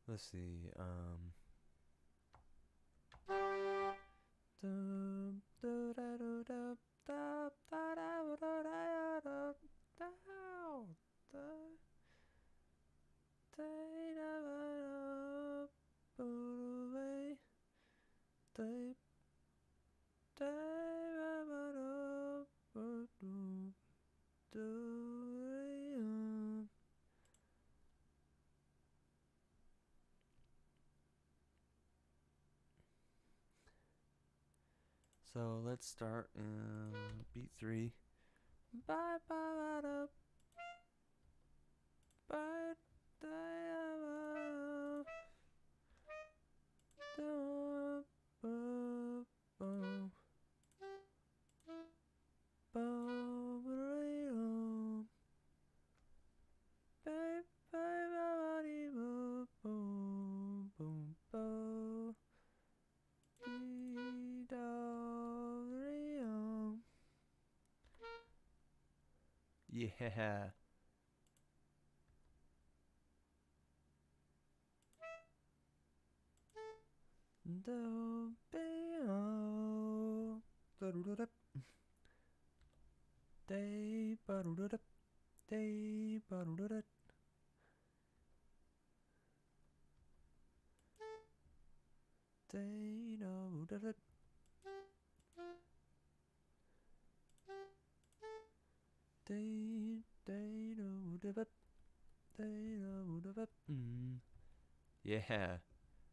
Let's see. So let's start in beat 3. Bye bye da bye yeah. Do be oh da day ba da day ba da day no da day no da day no da. Yeah.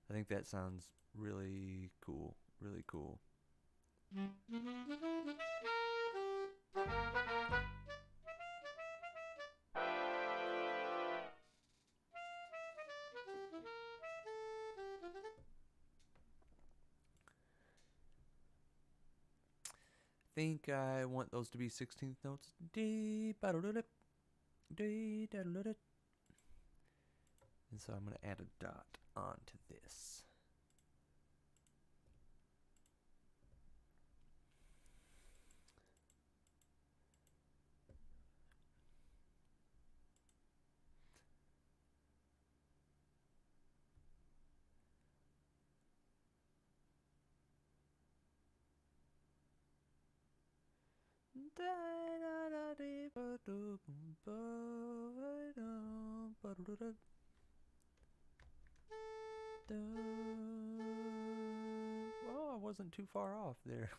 I think that sounds really cool. Really cool. Think I want those to be 16th notes. And so I'm going to add a dot onto this. Oh, I wasn't too far off there.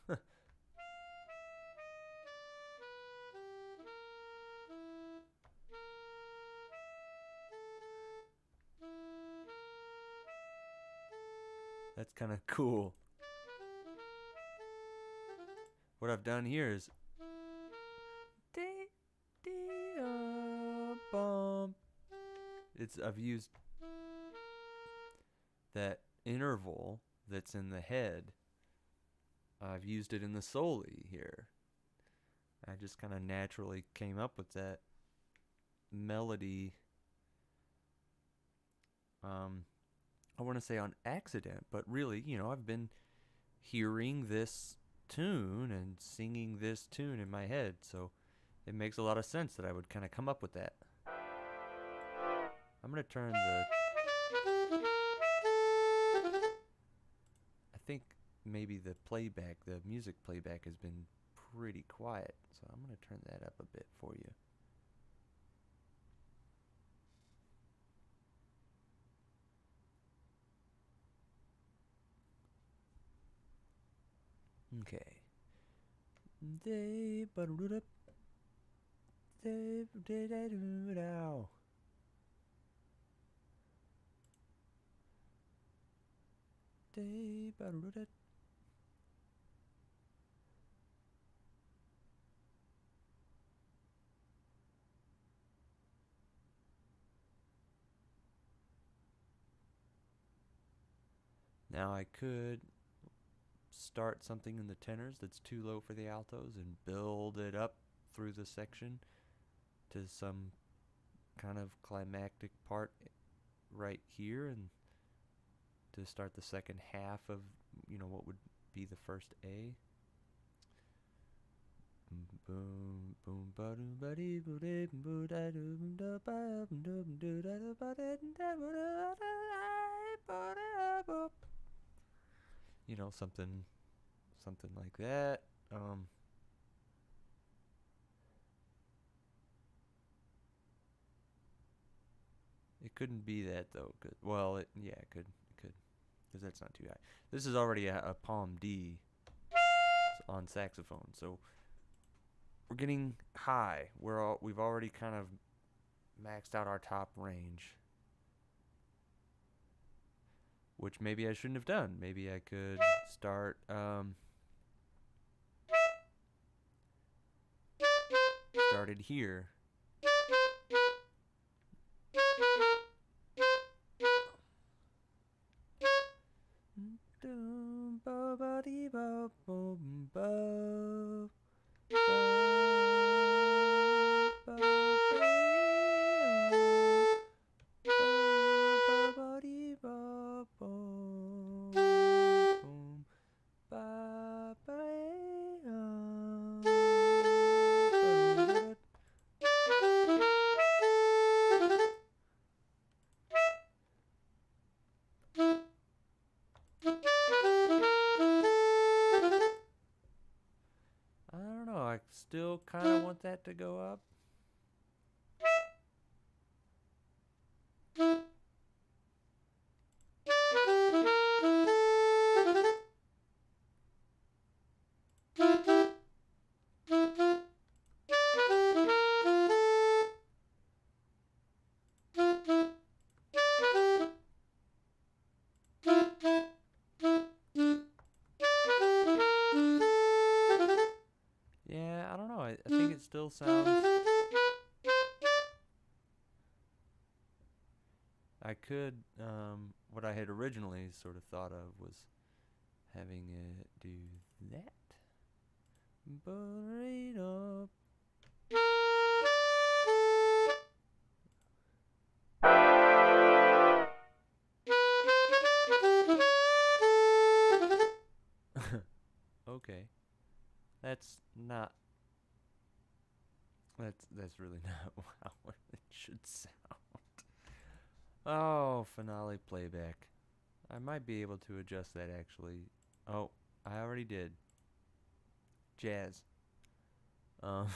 That's kind of cool. What I've done here is I've used that interval that's in the head. I've used it in the soli here. I just kind of naturally came up with that melody. I want to say on accident, but really, I've been hearing this tune and singing this tune in my head, so it makes a lot of sense that I would kind of come up with that. I'm going to turn the... I think maybe the music playback has been pretty quiet, so I'm going to turn that up a bit for you. Okay. They but they did I do now. They but now I could start something in the tenors that's too low for the altos and build it up through the section to some kind of climactic part right here, and to start the second half of, you know, what would be the first A. Boom boom ba doom ba dee boo dee boo da doom da ba doom doo da da ba da da ba da ba. You know, something like that. It couldn't be that though. Well, yeah, it could, because that's not too high. This is already a palm D on saxophone, so we're getting high. We've already kind of maxed out our top range, which maybe I shouldn't have done. Maybe I could start started here. I don't know, I still kind of want that to go up. Yeah, I don't know. I think it still sounds... I could, what I had originally sort of thought of was having it do that. Burrito. Okay. That's not... That's really not how it should sound. Oh, finale playback. I might be able to adjust that actually. Oh, I already did. Jazz. Um,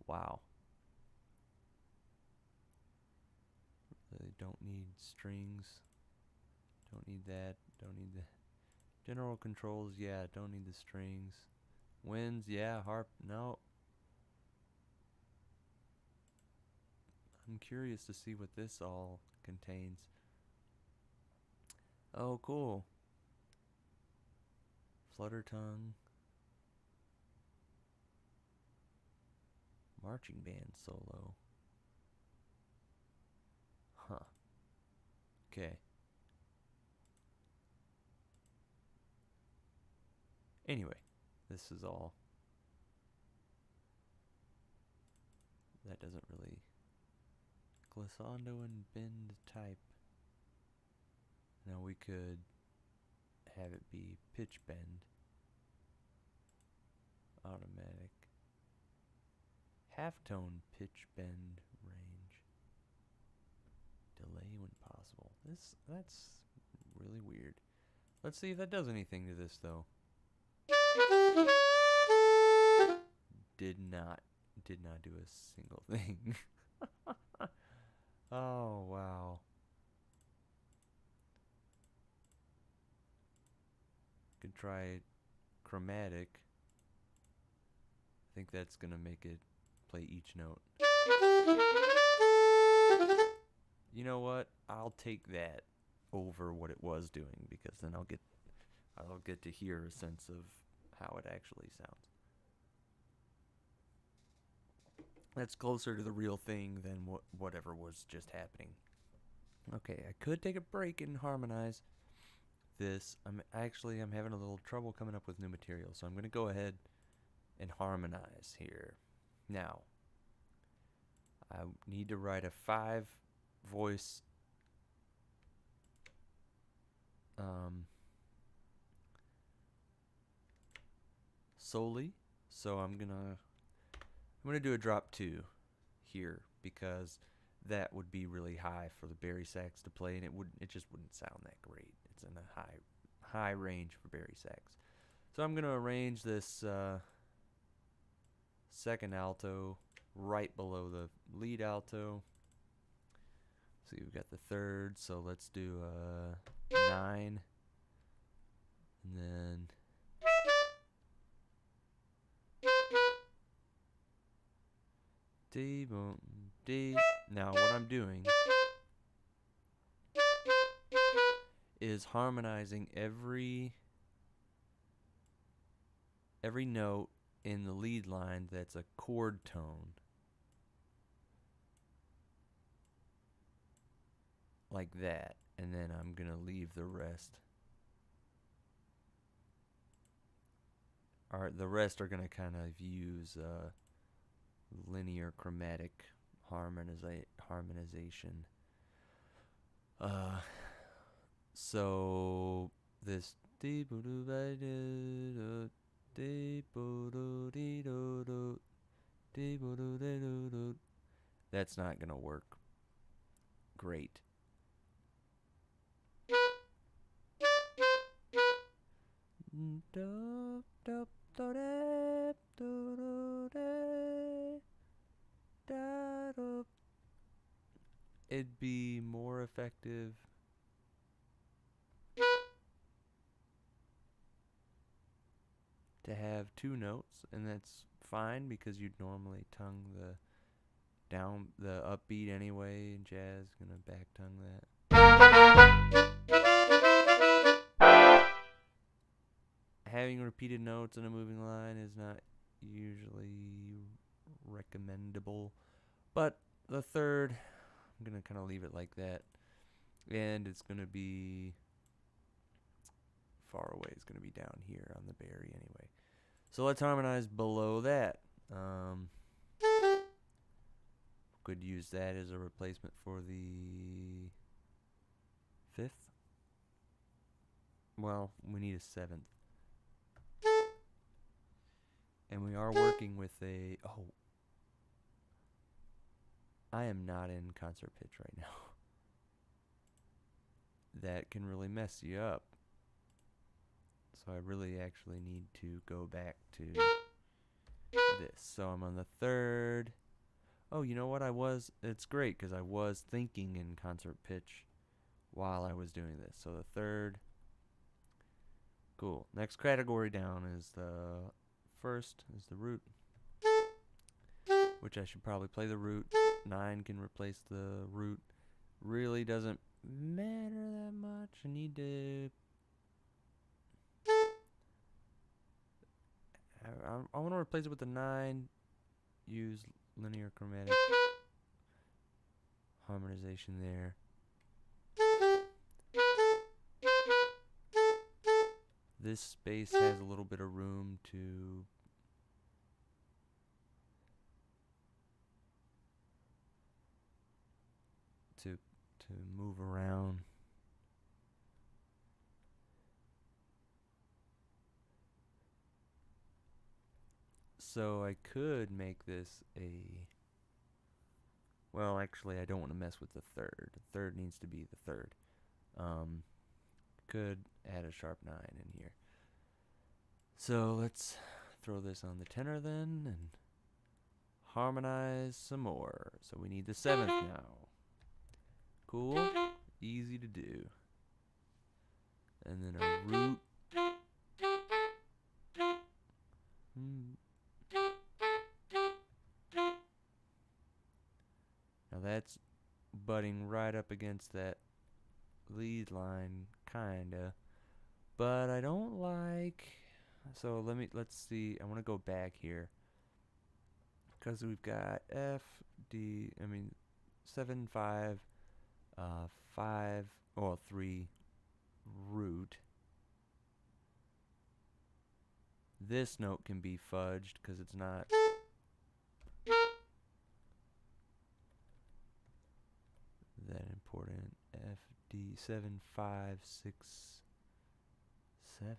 wow. Really don't need strings. Don't need that. Don't need the general controls. Yeah, don't need the strings. Winds. Yeah, harp. No. I'm curious to see what this all contains. Oh, cool. Flutter tongue. Marching band solo. Huh. Okay. Anyway, this is all. That doesn't really... Glissando and bend type. Now we could have it be pitch bend. Automatic. Halftone pitch bend range. Delay when possible. That's really weird. Let's see if that does anything to this though. Did not do a single thing. Oh wow. Could try chromatic. I think that's gonna make it play each note. You know what? I'll take that over what it was doing, because then I'll get to hear a sense of how it actually sounds. That's closer to the real thing than whatever was just happening. Okay, I could take a break and harmonize this. I'm having a little trouble coming up with new material, so I'm going to go ahead and harmonize here. Now, I need to write a 5-voice solely, so I'm gonna do a drop 2 here, because that would be really high for the bari sax to play, and it just wouldn't sound that great. It's in a high range for bari sax. So I'm gonna arrange this second alto right below the lead alto. So we've got the third, so let's do a 9, and then D, boom, D. Now what I'm doing is harmonizing every note in the lead line that's a chord tone, like that, and then I'm gonna leave the rest. The rest are gonna kind of use linear chromatic harmonization. So this that's not gonna work great. It'd be more effective to have 2 notes, and that's fine because you'd normally tongue the upbeat anyway, and jazz gonna back tongue that. Having repeated notes in a moving line is not usually recommendable, but the third, I'm gonna kind of leave it like that, and it's gonna be far away. It's gonna be down here on the bari anyway. So let's harmonize below that. Could use that as a replacement for the 5th. Well, we need a 7th. And we are working with a... Oh. I am not in concert pitch right now. That can really mess you up. So I really actually need to go back to this. So I'm on the 3rd. Oh, you know what? It's great because I was thinking in concert pitch while I was doing this. So the 3rd. Cool. Next category down is the 1st, is the root, which I should probably play the root. 9 can replace the root. Really doesn't matter that much. I need to... I want to replace it with the 9. Use linear chromatic harmonization there. This space has a little bit of room to move around. So I could make this a... Well, actually, I don't want to mess with the 3rd. The 3rd needs to be the 3rd. Could add a sharp 9 in here. So let's throw this on the tenor then and harmonize some more. So we need the 7th now. Cool, easy to do. And then a root. Now that's butting right up against that lead line, kinda. But I don't like. So let's see. I want to go back here because we've got F D. I mean, 7 5, 5 or 3 root. This note can be fudged because it's not. That important. F D 7 5 6 7.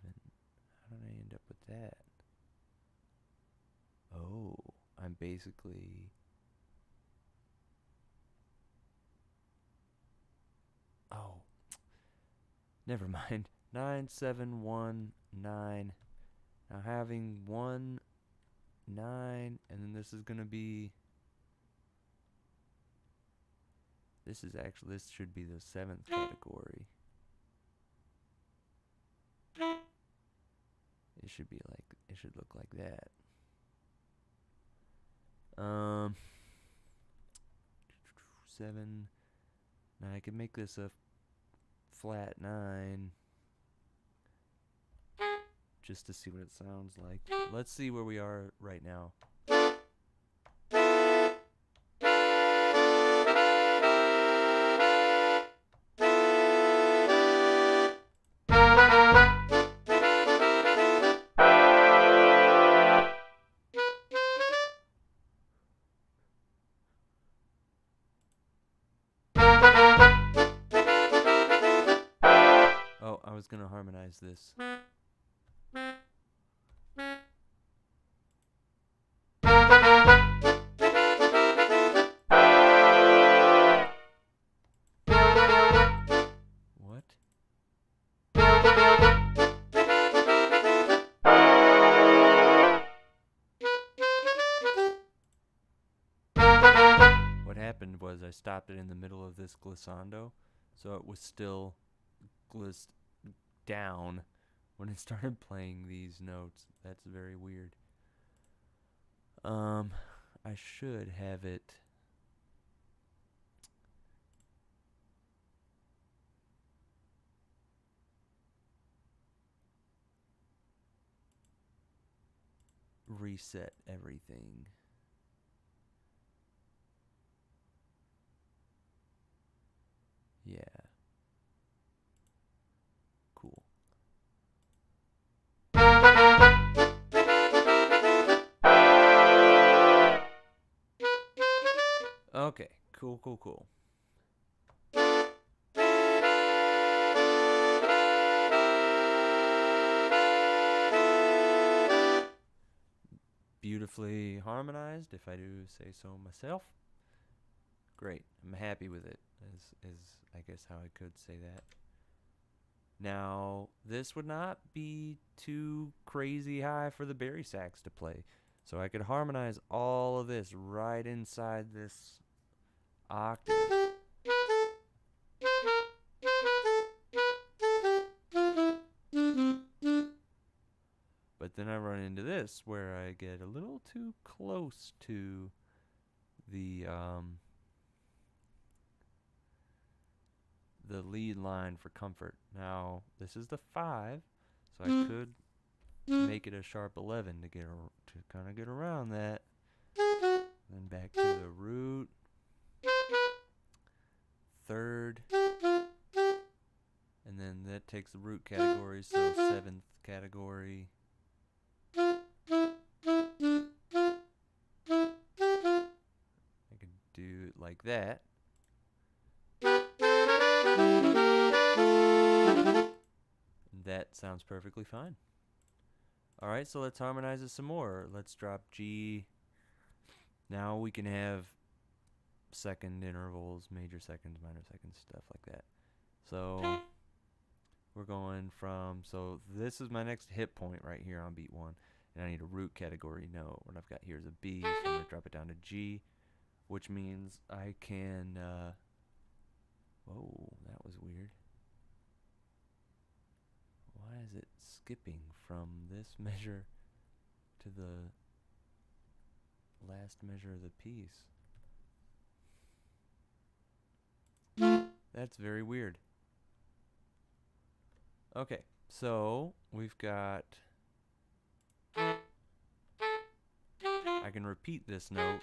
How did I end up with that? Oh, I'm basically. Oh, never mind. 9 7 1 9. Now having 1 9, and then this is gonna be. This should be the 7th category. It should look like that. 7. Now I can make this a flat 9 just to see what it sounds like. Let's see where we are right now. Oh, I was gonna harmonize this. What? What happened was I stopped it in the middle of this glissando, so it was still glissed down when it started playing these notes. That's very weird. I should have it. Reset everything. Yeah. Cool. Okay. Cool. Beautifully harmonized, if I do say so myself. Great. I'm happy with it, is I guess how I could say that. Now, this would not be too crazy high for the bari sax to play. So I could harmonize all of this right inside this octave. But then I run into this where I get a little too close to the lead line for comfort. Now, this is the 5, so I could make it a sharp 11 to kind of get around that. Then back to the root, 3rd, and then that takes the root category, so 7th category. I could do it like that. That sounds perfectly fine. Alright, so let's harmonize it some more. Let's drop G. Now we can have second intervals, major seconds, minor seconds, stuff like that. So we're going from, so this is my next hit point right here on beat 1. And I need a root category note. What I've got here is a B, so I'm going to drop it down to G, which means I can, whoa, that was weird. Why is it skipping from this measure to the last measure of the piece. That's very weird. Okay, so we've got... I can repeat this note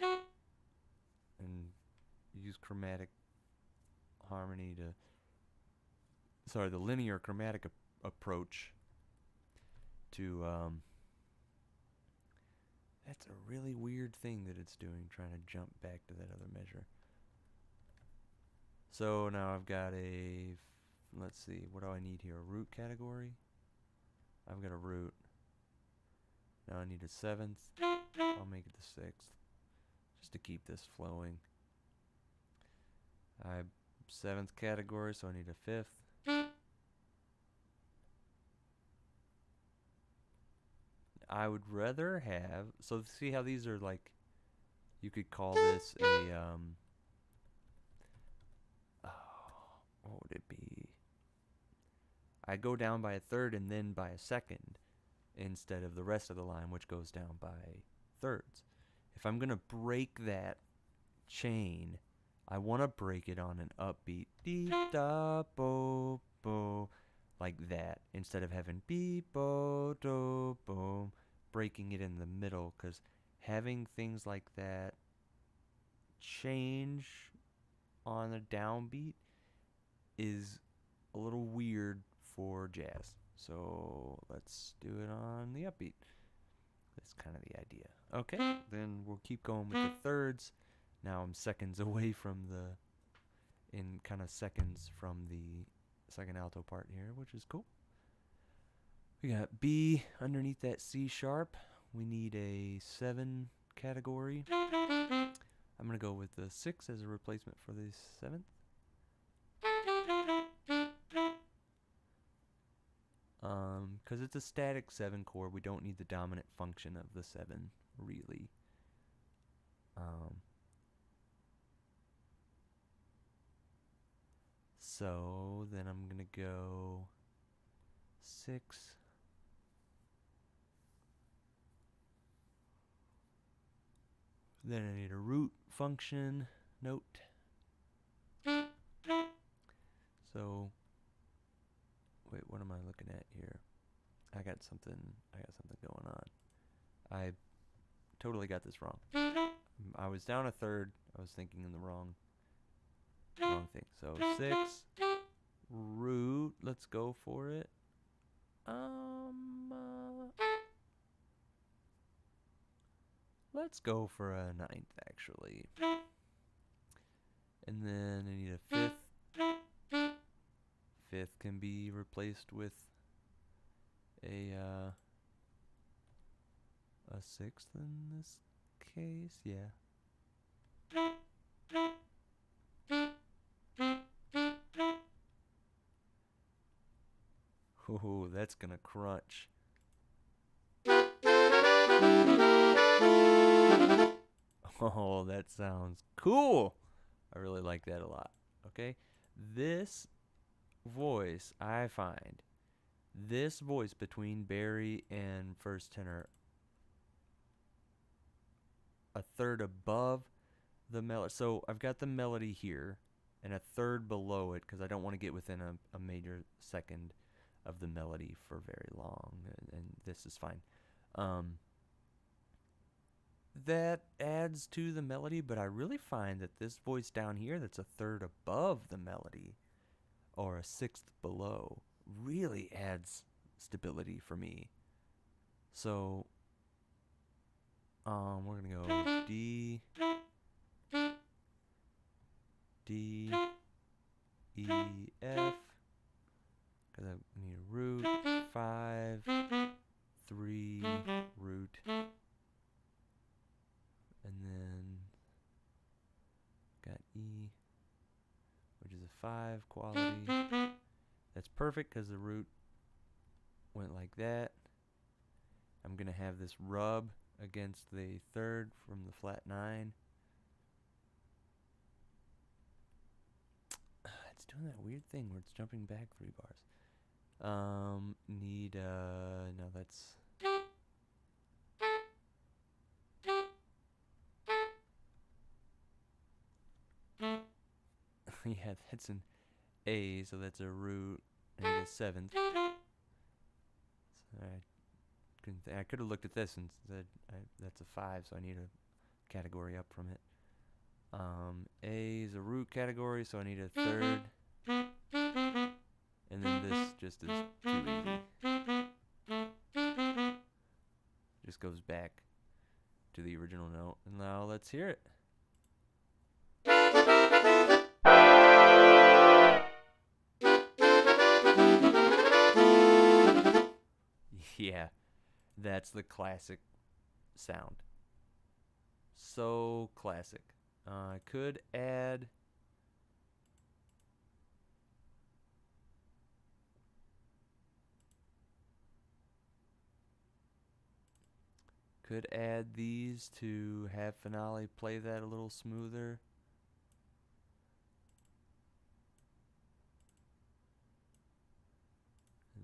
and use chromatic harmony to... Sorry, the linear chromatic approach to... That's a really weird thing that it's doing, trying to jump back to that other measure. So now I've got a... Let's see, what do I need here? A root category? I've got a root. Now I need a 7th. I'll make it the 6th, just to keep this flowing. I have 7th category, so I need a 5th. I would rather have, so see how these are like, you could call this a, what would it be? I go down by a 3rd and then by a 2nd instead of the rest of the line, which goes down by 3rds. If I'm going to break that chain, I want to break it on an upbeat dee da bo bo, like that, instead of having beep bo do boom, breaking it in the middle, because having things like that change on a downbeat is a little weird for jazz. So let's do it on the upbeat. That's kind of the idea. Okay, then we'll keep going with the 3rds. Now I'm seconds away from the, in kind of seconds from the 2nd alto part here, which is cool. We got B underneath that C sharp. We need a 7 category. I'm going to go with the 6 as a replacement for the 7th. Because it's a static 7 chord, we don't need the dominant function of the 7, really. So then I'm going to go 6. Then I need a root function note. So, wait, what am I looking at here? I got something going on. I totally got this wrong. I was down a 3rd. I was thinking in the wrong thing. So 6 root. Let's go for it. Let's go for a 9th actually. And then I need a 5th. 5th can be replaced with a 6th in this case, yeah. Ooh, that's gonna crunch. Oh, that sounds cool. I really like that a lot. Okay, this voice, I find this voice between Barry and first tenor a 3rd above the melody. So I've got the melody here and a 3rd below it because I don't want to get within a major 2nd of the melody for very long, and this is fine. That adds to the melody, but I really find that this voice down here that's a 3rd above the melody or a 6th below really adds stability for me. So we're gonna go D, D, E, F, because I need a root, 5, 3, root, and then got E, which is a 5 quality. That's perfect because the root went like that. I'm gonna have this rub against the 3rd from the flat 9. It's doing that weird thing where it's jumping back 3 bars. Need no, that's Yeah, that's an A, so that's a root. I need a seventh. So I could have looked at this and said that's a 5, so I need a category up from it. A is a root category, so I need a third. And then this just is too easy. Just goes back to the original note. And now let's hear it. Yeah, that's the classic sound. So classic. I could add these to have Finale play that a little smoother.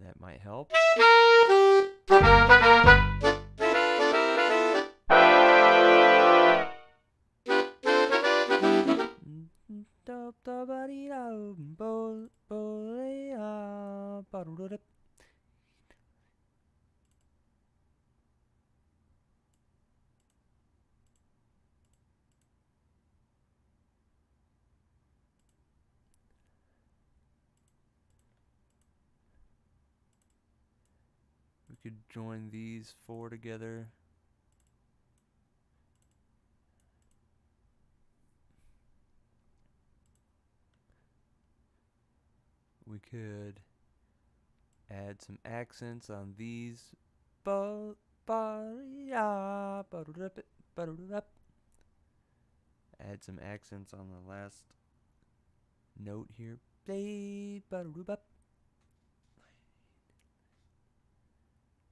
That might help. We could join these 4 together. We could add some accents on these. Add some accents on the last note here.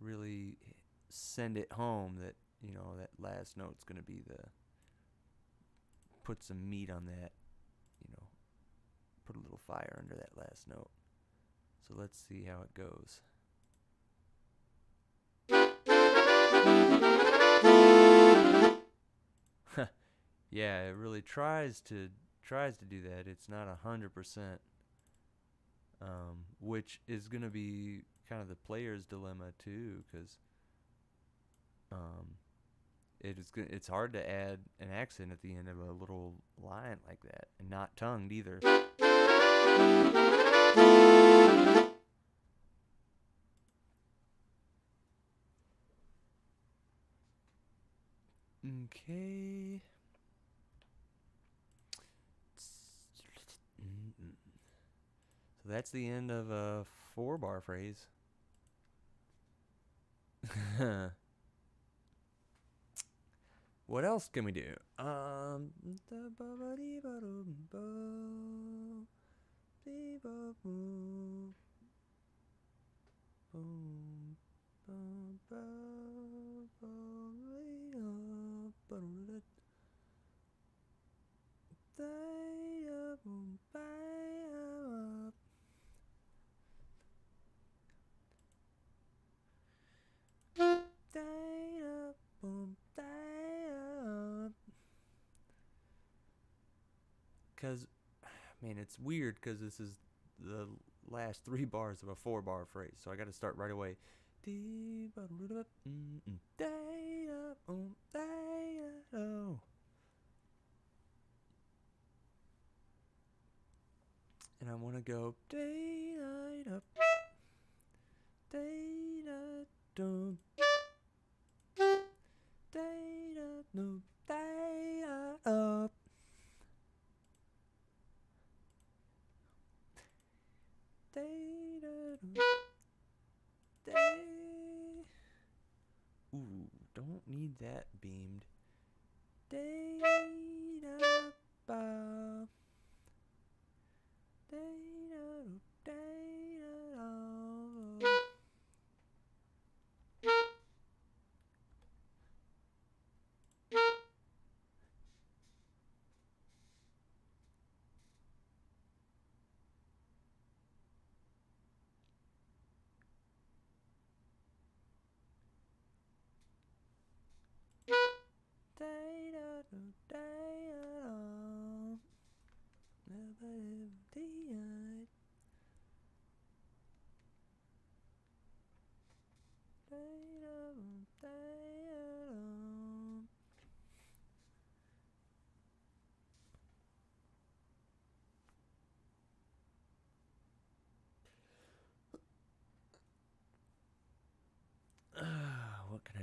Really send it home that, you know, that last note's going to be the, put some meat on that, you know, put a little fire under that last note. So let's see how it goes. Yeah, it really tries to do that. It's not 100%, which is gonna be kind of the player's dilemma too, because it's hard to add an accent at the end of a little line like that, and not tongued either. Okay. So that's the end of a 4-bar phrase. What else can we do? Because, man, it's weird because this is the last 3 bars of a 4-bar phrase, so I got to start right away. And I want to go day night up, day night down, day night no, day night up. Ooh, don't need that beamed.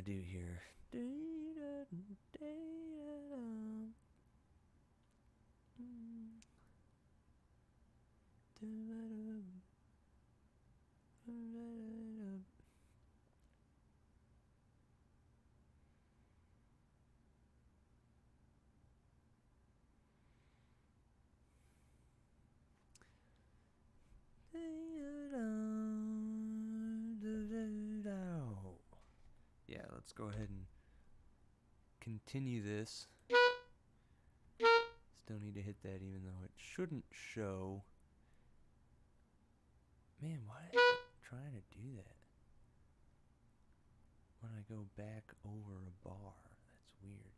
to do here. Yeah, let's go ahead and continue this. Still need to hit that even though it shouldn't show. Man, why is it trying to do that? When I go back over a bar, that's weird.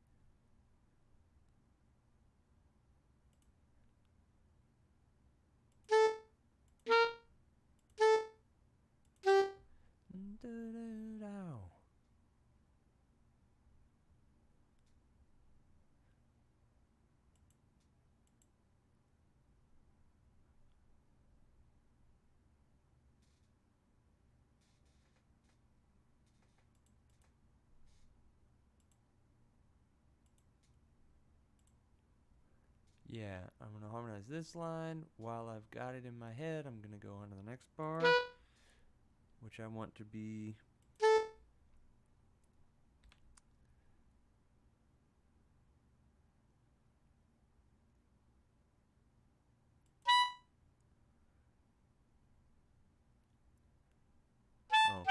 Yeah, I'm going to harmonize this line. While I've got it in my head, I'm going to go on to the next bar, which I want to be... Oh.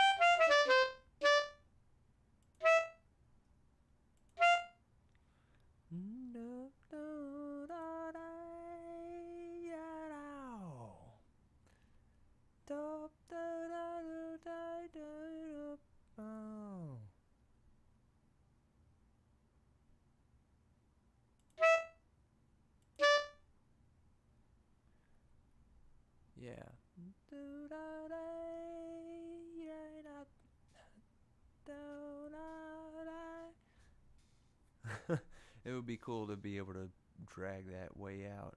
Yeah. It would be cool to be able to drag that way out.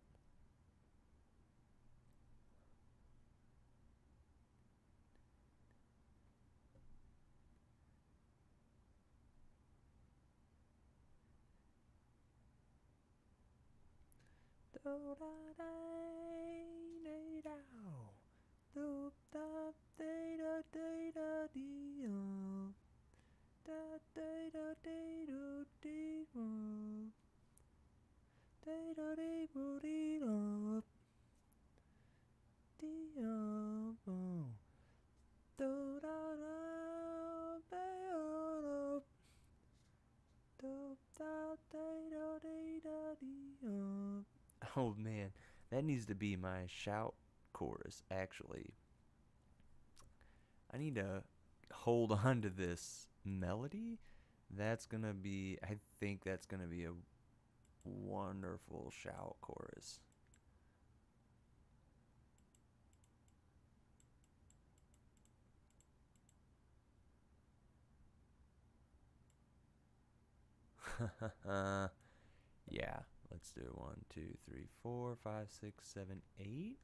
Oh man, that needs to be my shout chorus, actually. I need to hold on to this melody. That's gonna be, I think that's gonna be a wonderful shout chorus. Yeah, let's do 1, 2, 3, 4, 5, 6, 7, 8.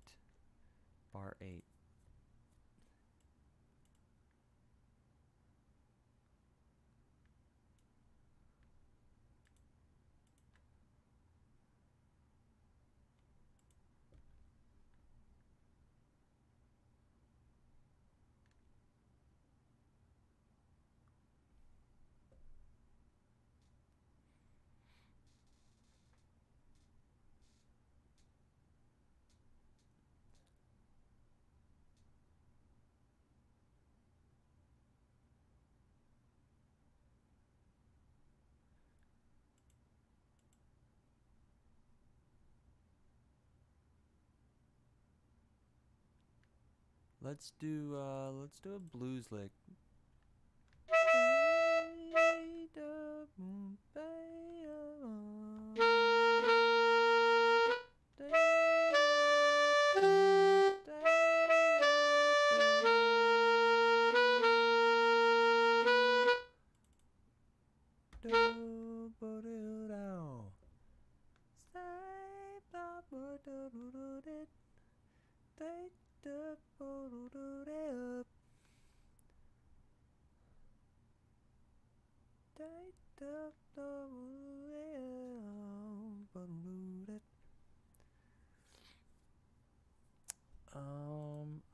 Bar 8. Let's do a blues lick.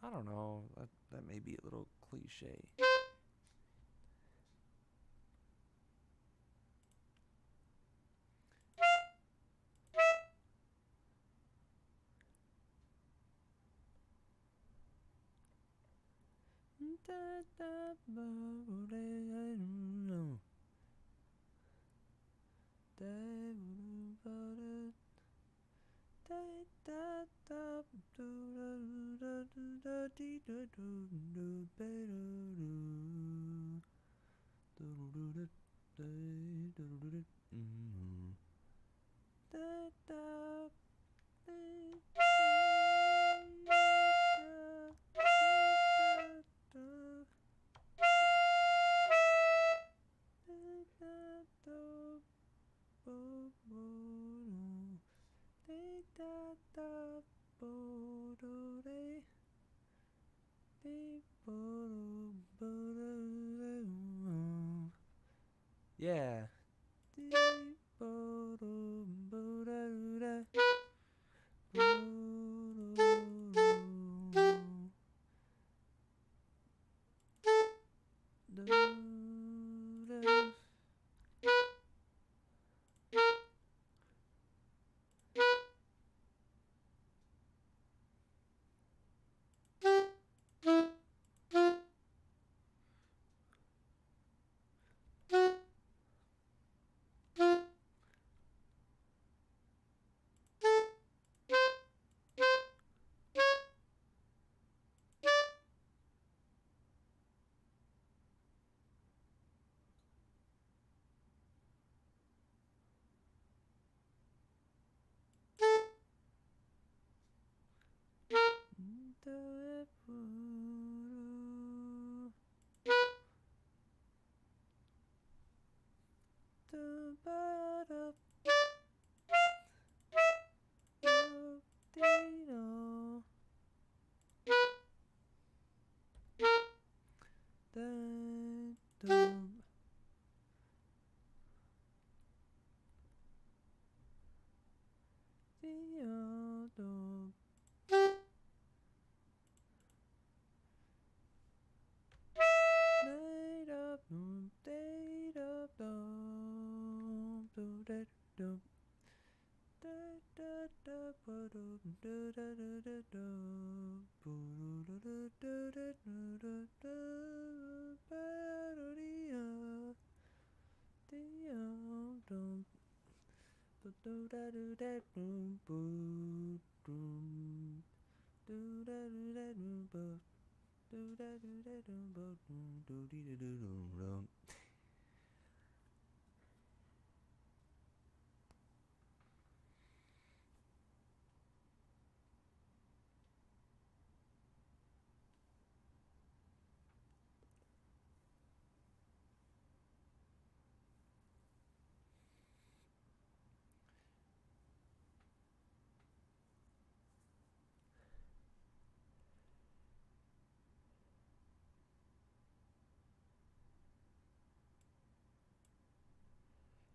I don't know. That may be a little cliche. Yeah.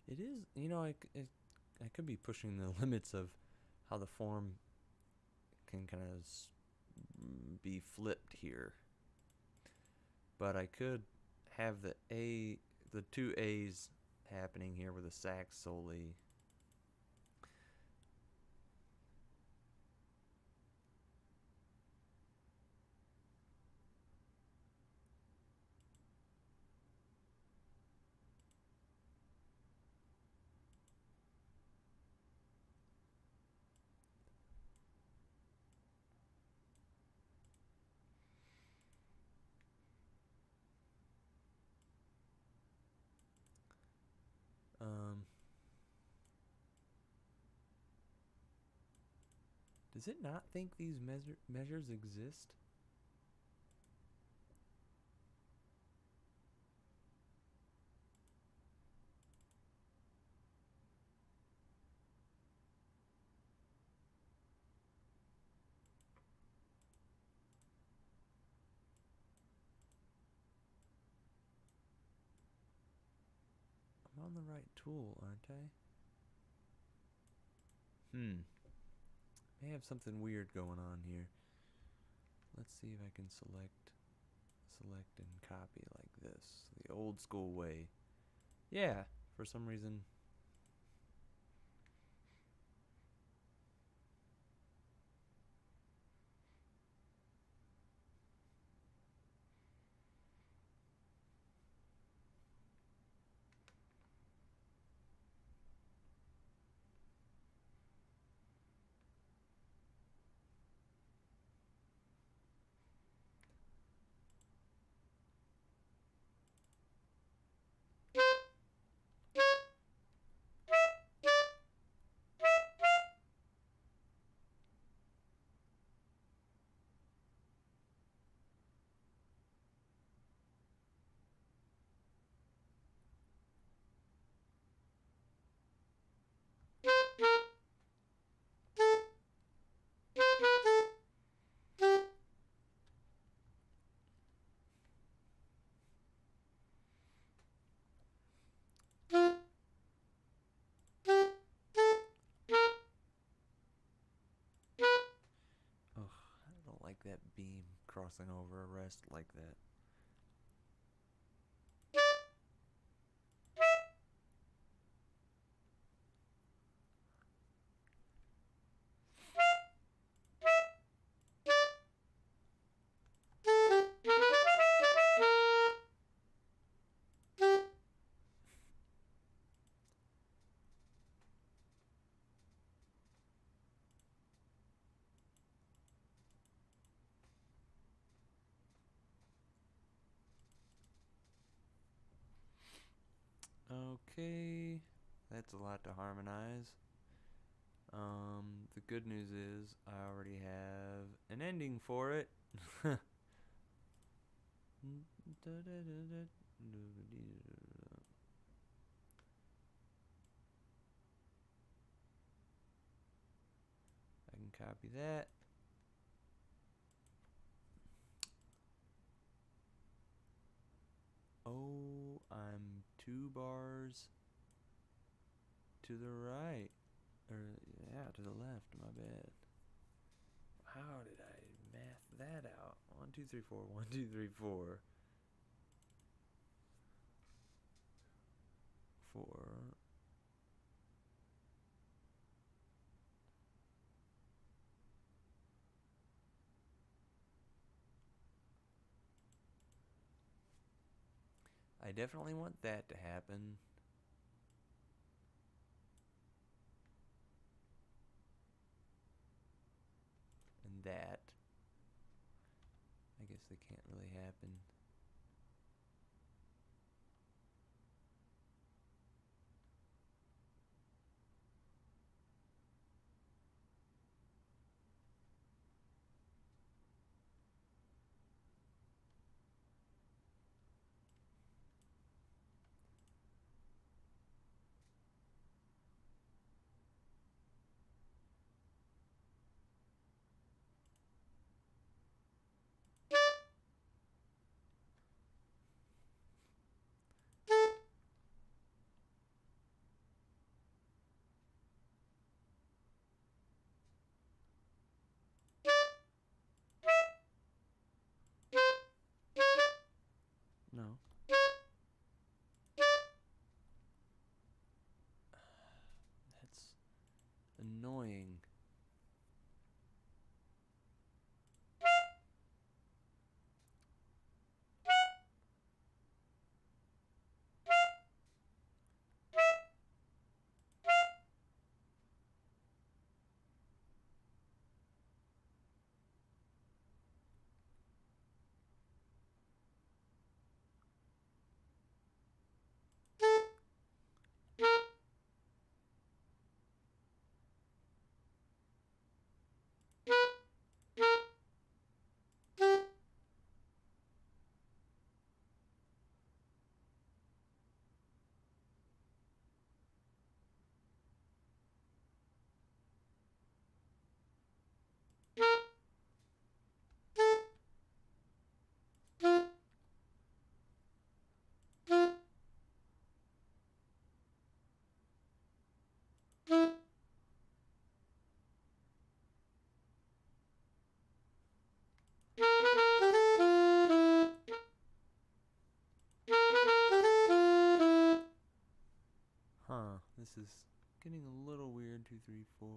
It is, I could be pushing the limits of how the form can kind of be flipped here. But I could have the two A's happening here with a sax solely. Does it not think these measures exist? on the right tool, aren't I? May have something weird going on here. Let's see if I can select and copy like this. The old school way. Yeah, for some reason. Ugh, I don't like that beam crossing over a rest like that. Okay, that's a lot to harmonize. The good news is I already have an ending for it. I can copy that. Oh, I'm 2 bars to the right. Or, yeah, to the left, my bad. How did I math that out? 1, 2, 3, 4, 1, 2, 3, 4. 4. I definitely want that to happen. And that. I guess they can't really happen. No. That's annoying. This is getting a little weird. 2, 3, 4.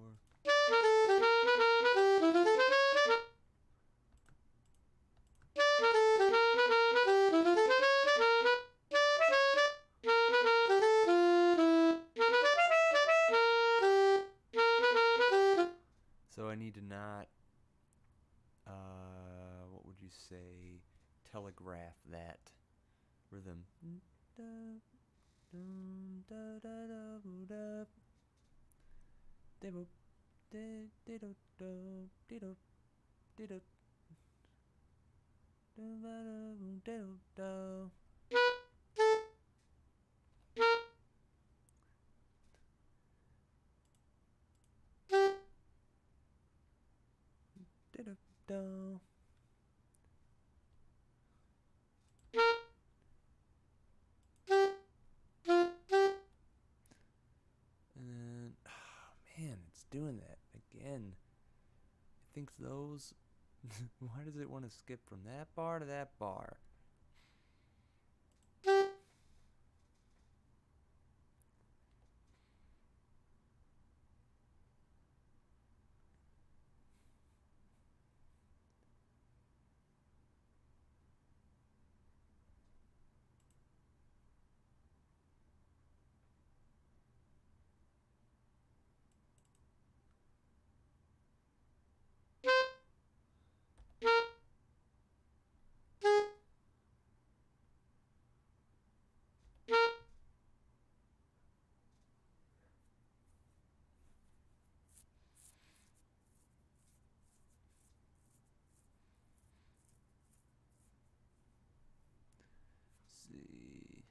So I need to not, what would you say, telegraph that rhythm. And then, oh man, it's doing that again. It thinks those. Why does it want to skip from that bar to that bar? See.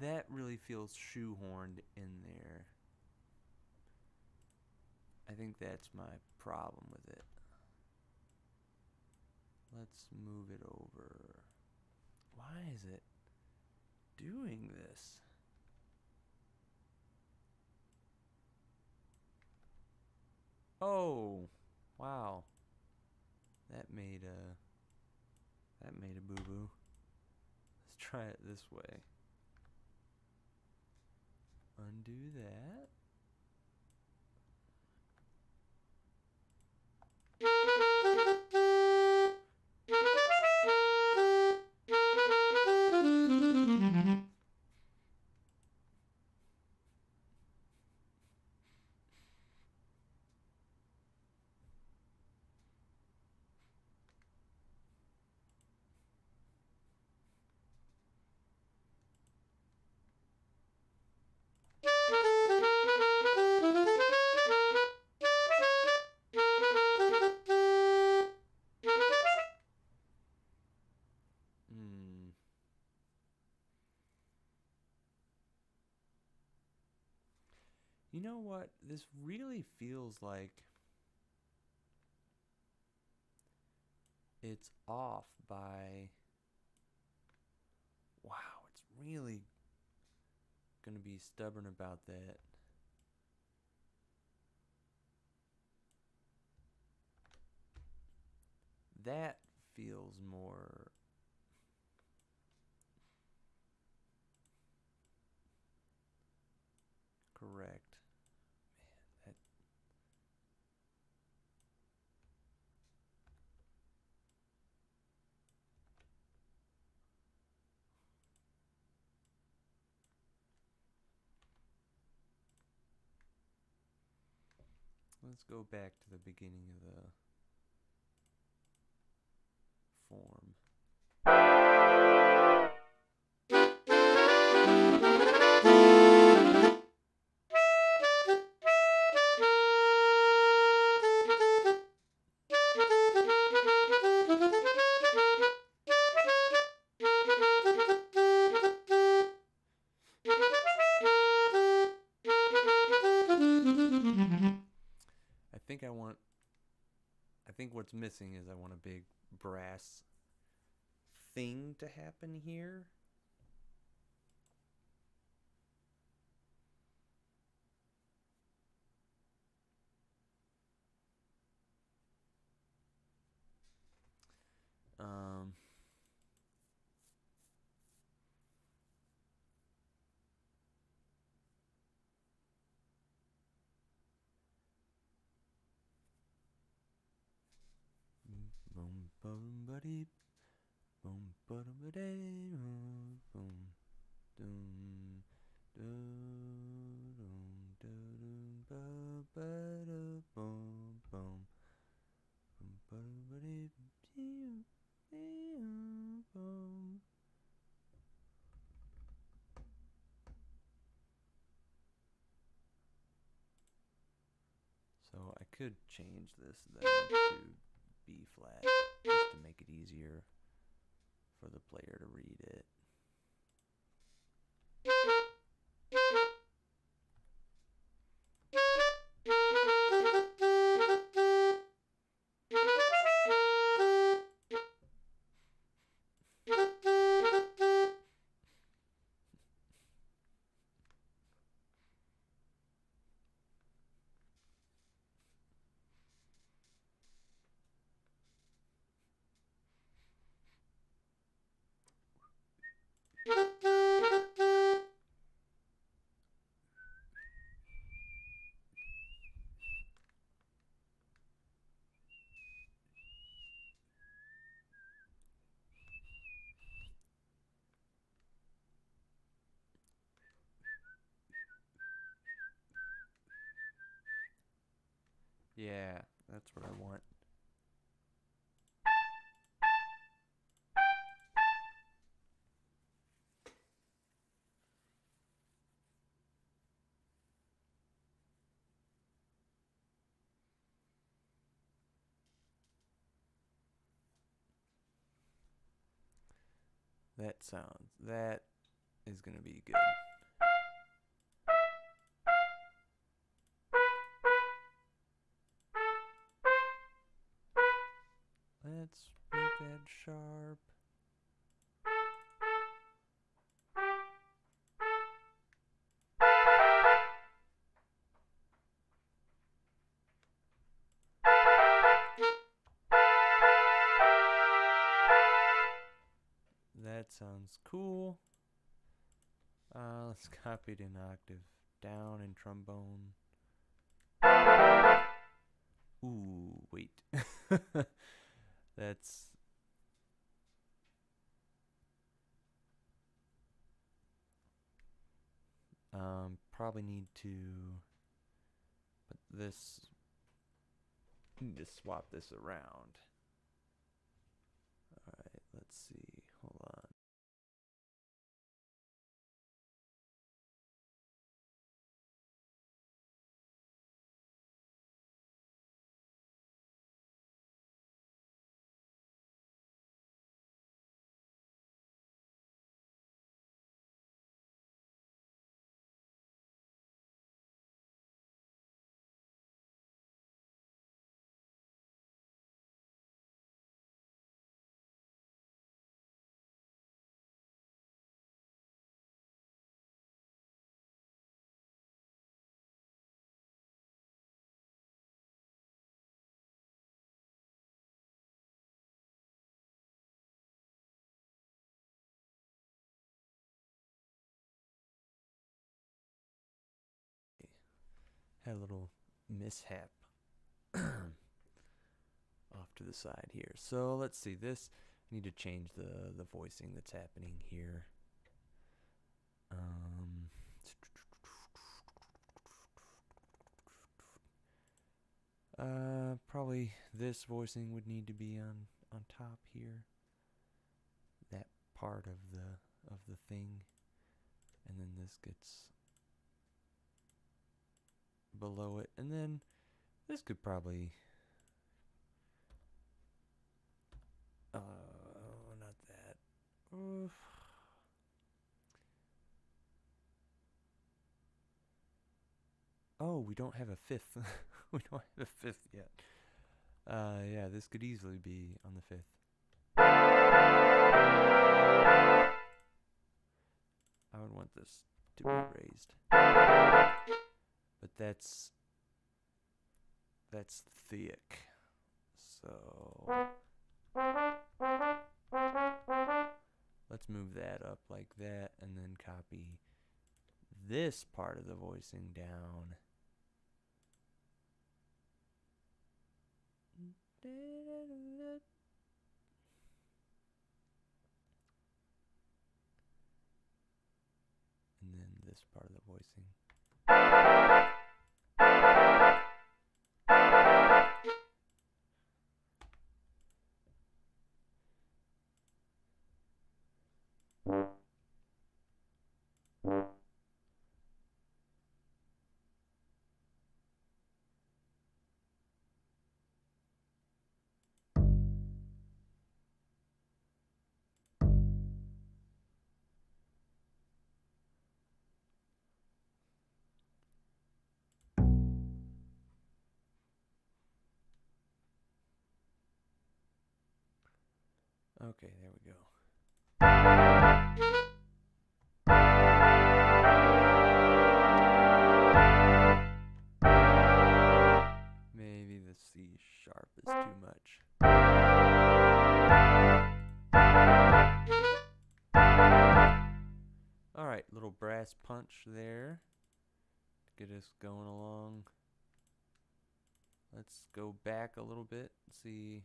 That really feels shoehorned in there. I think that's my problem with it. Let's move it over. Why is it doing this? Oh, wow. That made a boo-boo. Let's try it this way. Undo that. You know what? This really feels like it's off by... Wow, it's really gonna be stubborn about that. That feels more... correct. Man, that... Let's go back to the beginning of the form. I think what's missing is I want a big brass thing to happen here. So I could change this then to B flat just to make it easier for the player to read it. Yeah, that's what I want. That is gonna be good. Let's make that sharp. That sounds cool. Let's copy it an octave down in trombone. Ooh, wait. That's probably need to put this. Need to swap this around. All right, let's see. Hold on. Had a little mishap off to the side here. So let's see this. I need to change the voicing that's happening here. Probably this voicing would need to be on top here. That part of the thing, and then this gets below it, and then this could probably not that. Oof. Oh, we don't have a fifth. We don't have a fifth yet. Yeah, this could easily be on the fifth. I would want this to be raised, but that's thick. So let's move that up like that, and then copy this part of the voicing down. this part of the voicing. Okay, there we go. Maybe the C sharp is too much. Alright, little brass punch there. Get us going along. Let's go back a little bit and see.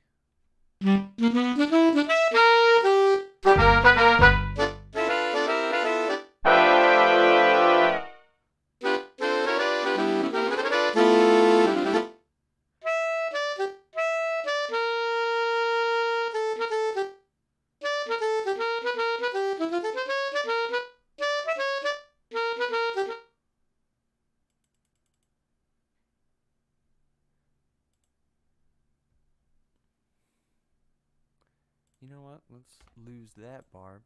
You know what? Let's lose that bar.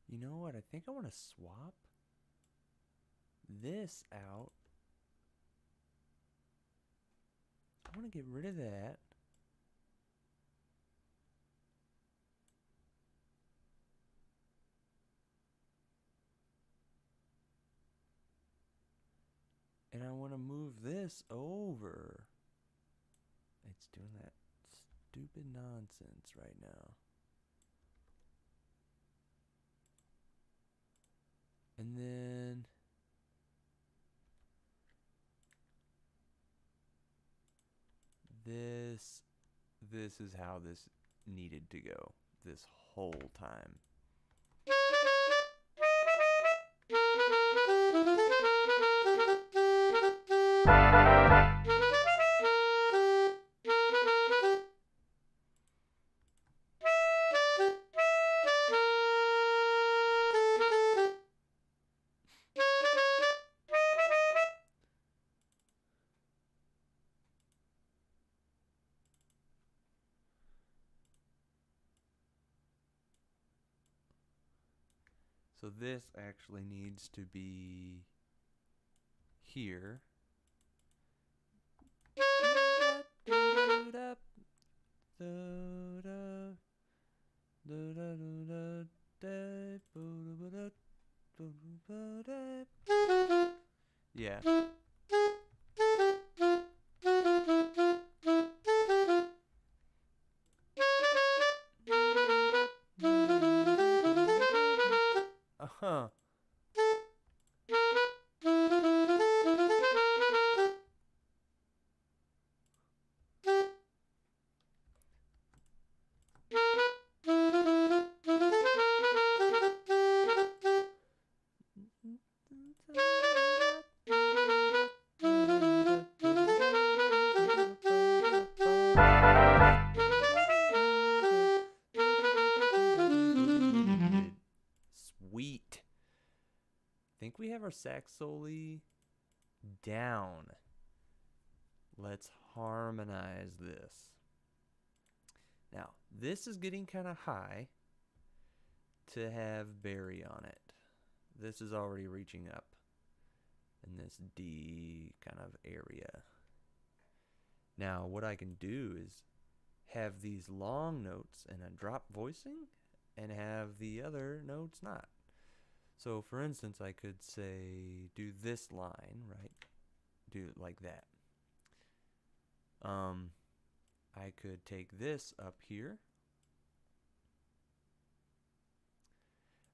You know what? I think I want to swap this out. I want to get rid of that. And I want to move this over. It's doing that stupid nonsense right now. And then this is how this needed to go this whole time. So this actually needs to be here. Yeah. Uh-huh. Sweet. Think we have our sax soli down. Let's harmonize this. Now, this is getting kind of high to have Barry on it. This is already reaching up in this D kind of area. Now, what I can do is have these long notes and a drop voicing and have the other notes not. So, for instance, I could say do this line, right? Do it like that. I could take this up here.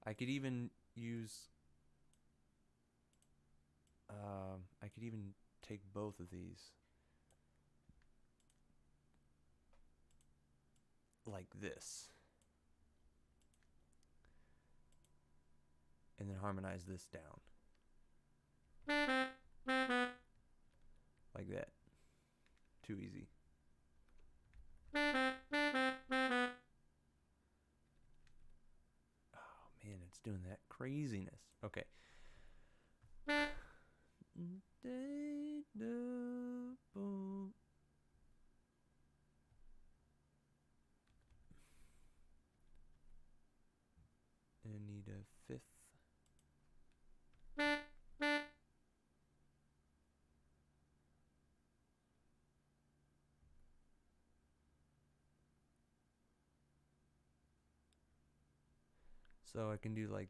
I could even use I could even take both of these like this and then harmonize this down like that. Too easy. Oh man, it's doing that craziness. Okay. I need a fifth. So I can do like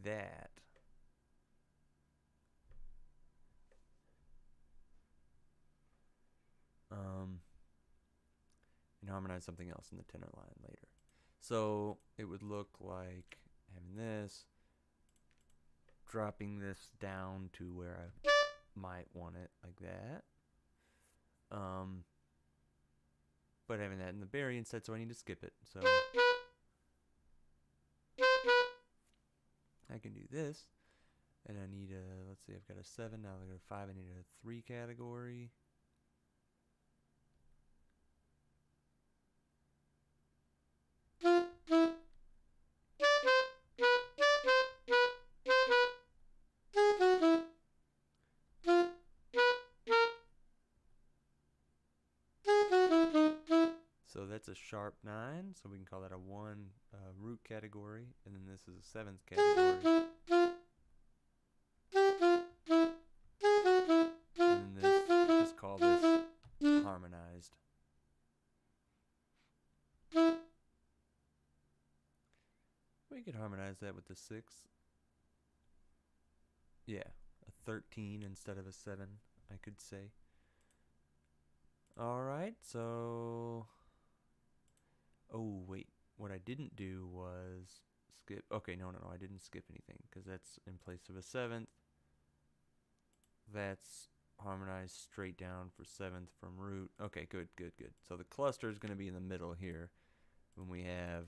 that. And harmonize something else in the tenor line later. So it would look like having this, dropping this down to where I might want it like that. But having that in the Barry instead, so I need to skip it. So I can do this, and I need a, let's see, I've got a 7, now I've got a 5, I need a 3 category. So that's a sharp 9, so we can call that a 1 root category, and then this is a 7th category. And then this, just call this harmonized. We could harmonize that with the 6. Yeah, a 13 instead of a 7, I could say. Alright, so... Oh, wait. What I didn't do was skip... Okay, no, I didn't skip anything, because that's in place of a 7th. That's harmonized straight down for 7th from root. Okay, good. So the cluster is going to be in the middle here. When we have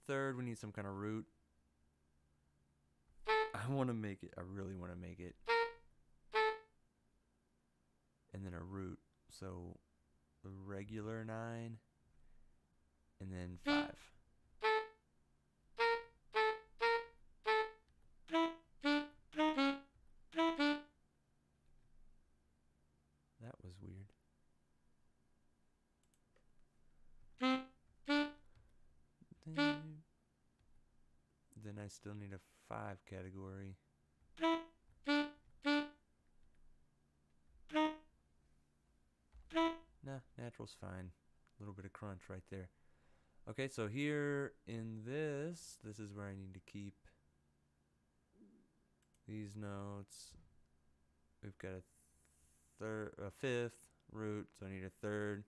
3rd, we need some kind of root. I want to make it, I really want to make it. And then a root. So the regular 9 and then 5. That was weird. Then I still need a 5 category. Nah, natural's fine. A little bit of crunch right there. Okay, so here in this is where I need to keep these notes. We've got a 5th root, so I need a 3rd.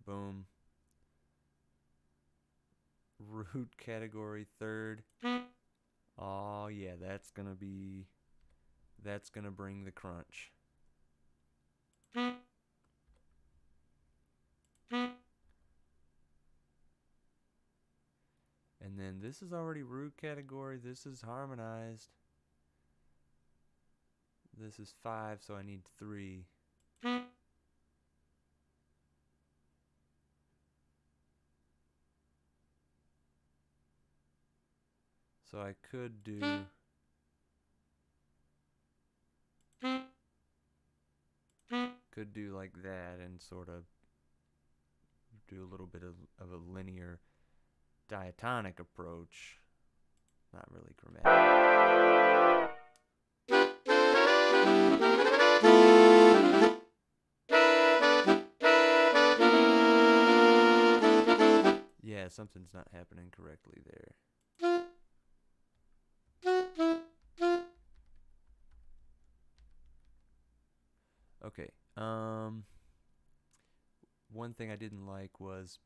Boom. Root category 3rd. Oh yeah, that's gonna bring the crunch. And then this is already root category. This is harmonized. This is 5, so I need 3. So I could do... Could do like that and sort of do a little bit of a linear diatonic approach. Not really chromatic. Yeah, something's not happening correctly there. Okay. One thing I didn't like was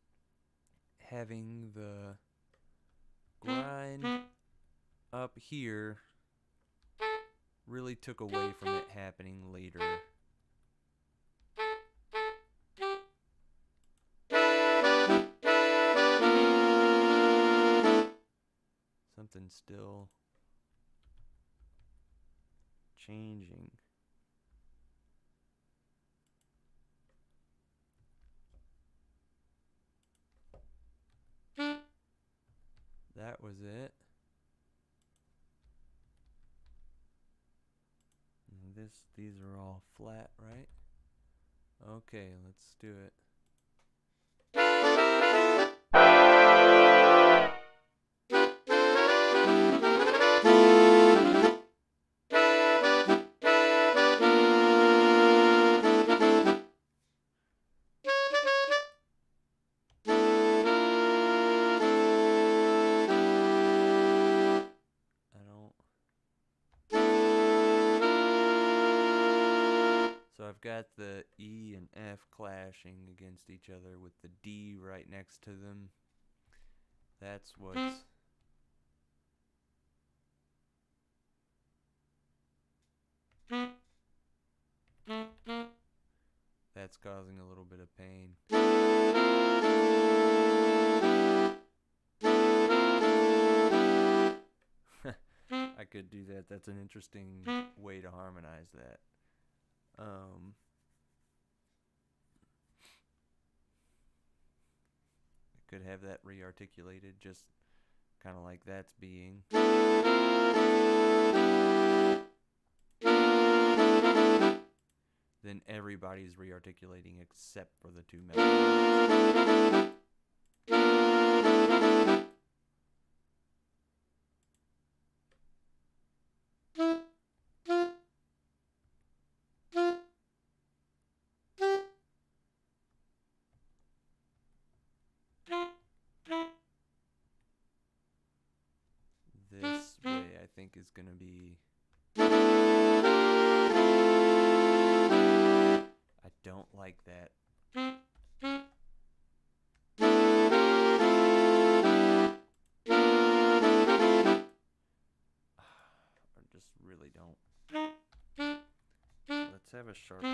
having the grind up here really took away from it happening later. Something's still changing. That was it. And these are all flat, right? Okay, let's do it. So I've got the E and F clashing against each other with the D right next to them. That's what's... That's causing a little bit of pain. I could do that. That's an interesting way to harmonize that. I could have that re-articulated just kind of like that's being. Then everybody's re-articulating except for the two melodies. This way, I think, is going to be... I don't like that. I just really don't. Let's have a sharp 4.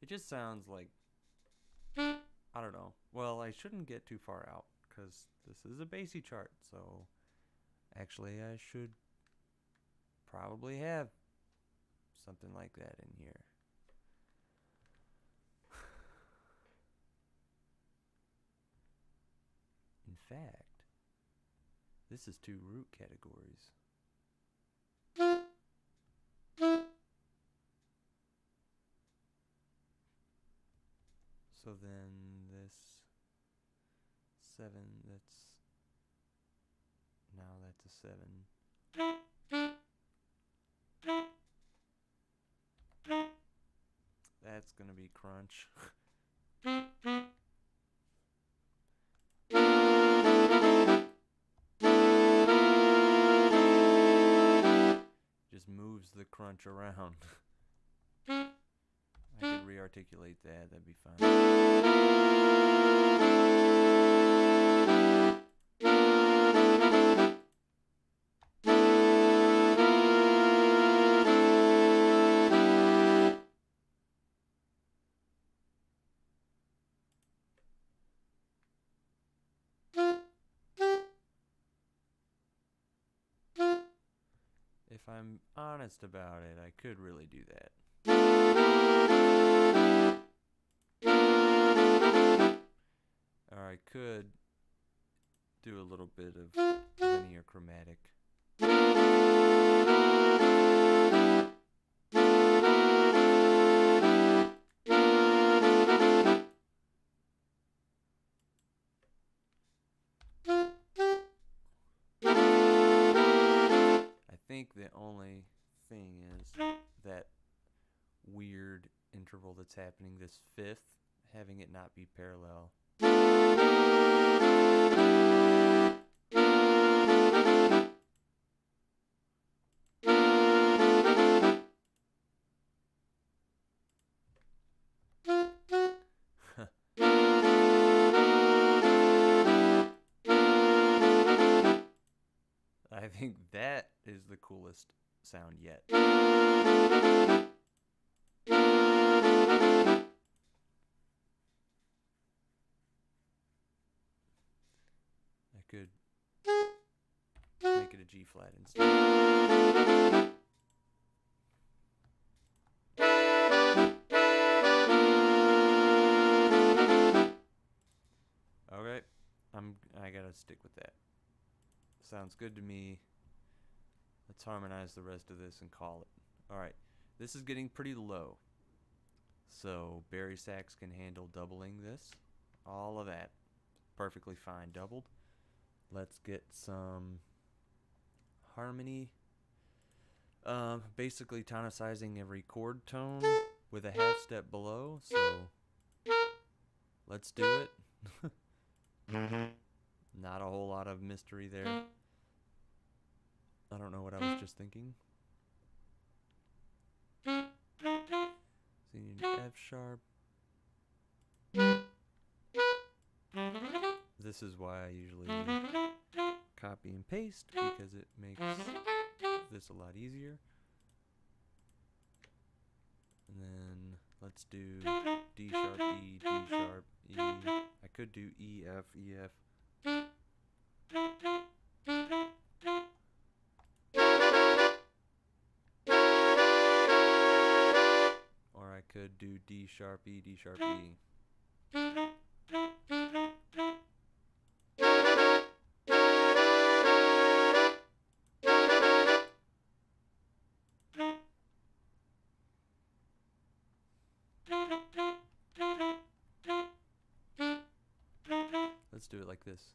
It just sounds like, I don't know. Well, I shouldn't get too far out because this is a Basie chart, so actually I should probably have something like that in here. In fact, this is 2 root categories. So then this 7, now that's a 7. That's gonna be crunch. Just moves the crunch around. I could re-articulate that, that'd be fine. if I'm honest about it, I could really do that. Or I could do a little bit of linear chromatic. I think the only thing is that weird interval that's happening, this fifth, having it not be parallel. I think that is the coolest sound yet. I could make it a G flat instead. Okay, I gotta stick with that. Sounds good to me. Let's harmonize the rest of this and call it. Alright, this is getting pretty low. So Barry sax can handle doubling this. All of that. Perfectly fine doubled. Let's get some harmony. Basically tonicizing every chord tone with a half step below. So let's do it. Not a whole lot of mystery there. I don't know what I was just thinking. So you need F sharp. This is why I usually copy and paste, because it makes this a lot easier. And then let's do D sharp E, D sharp E. I could do E, F, E, F. Or I could do D sharp E, D sharp E. Let's do it like this.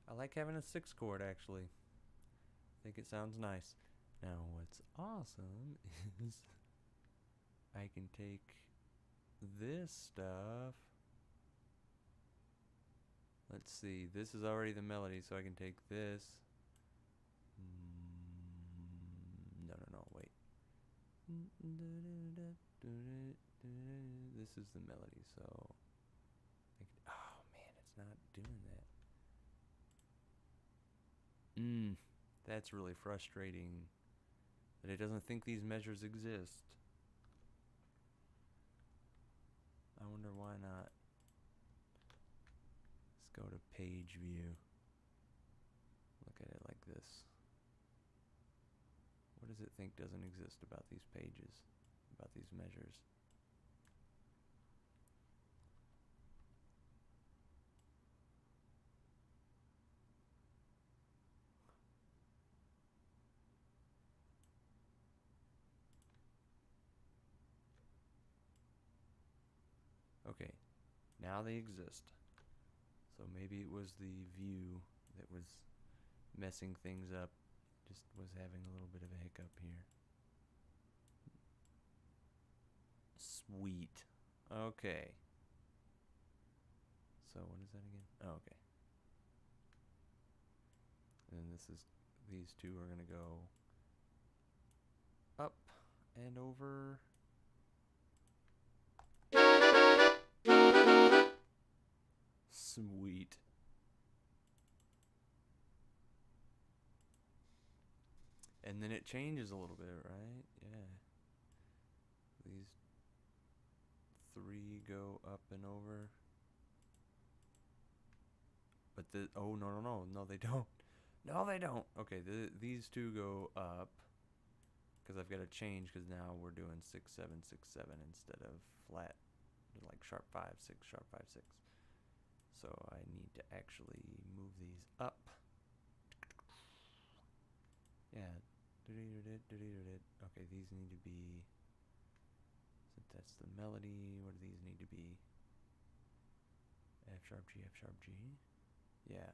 I like having a 6 chord actually. I think it sounds nice. Now what's awesome is I can take this stuff. Let's see, this is already the melody, so I can take this. No, wait. This is the melody, so oh man, it's not doing that. That's really frustrating that it doesn't think these measures exist. I wonder why not. Let's go to page view. Look at it like this. What does it think doesn't exist about these pages, about these measures? Okay, now they exist. So maybe it was the view that was messing things up. Just was having a little bit of a hiccup here. Sweet. Okay. So what is that again? Oh, okay. And these two are gonna go up and over. Sweet. And then it changes a little bit, right? Yeah. These three go up and over. But oh, no, they don't. No, they don't. Okay, these two go up. Because I've got to change, because now we're doing 6, 7, 6, 7 instead of flat, like sharp 5, 6, sharp 5, 6. So I need to actually move these up. Yeah. Okay, these need to be, since that's the melody, what do these need to be? F sharp G, F sharp G? Yeah.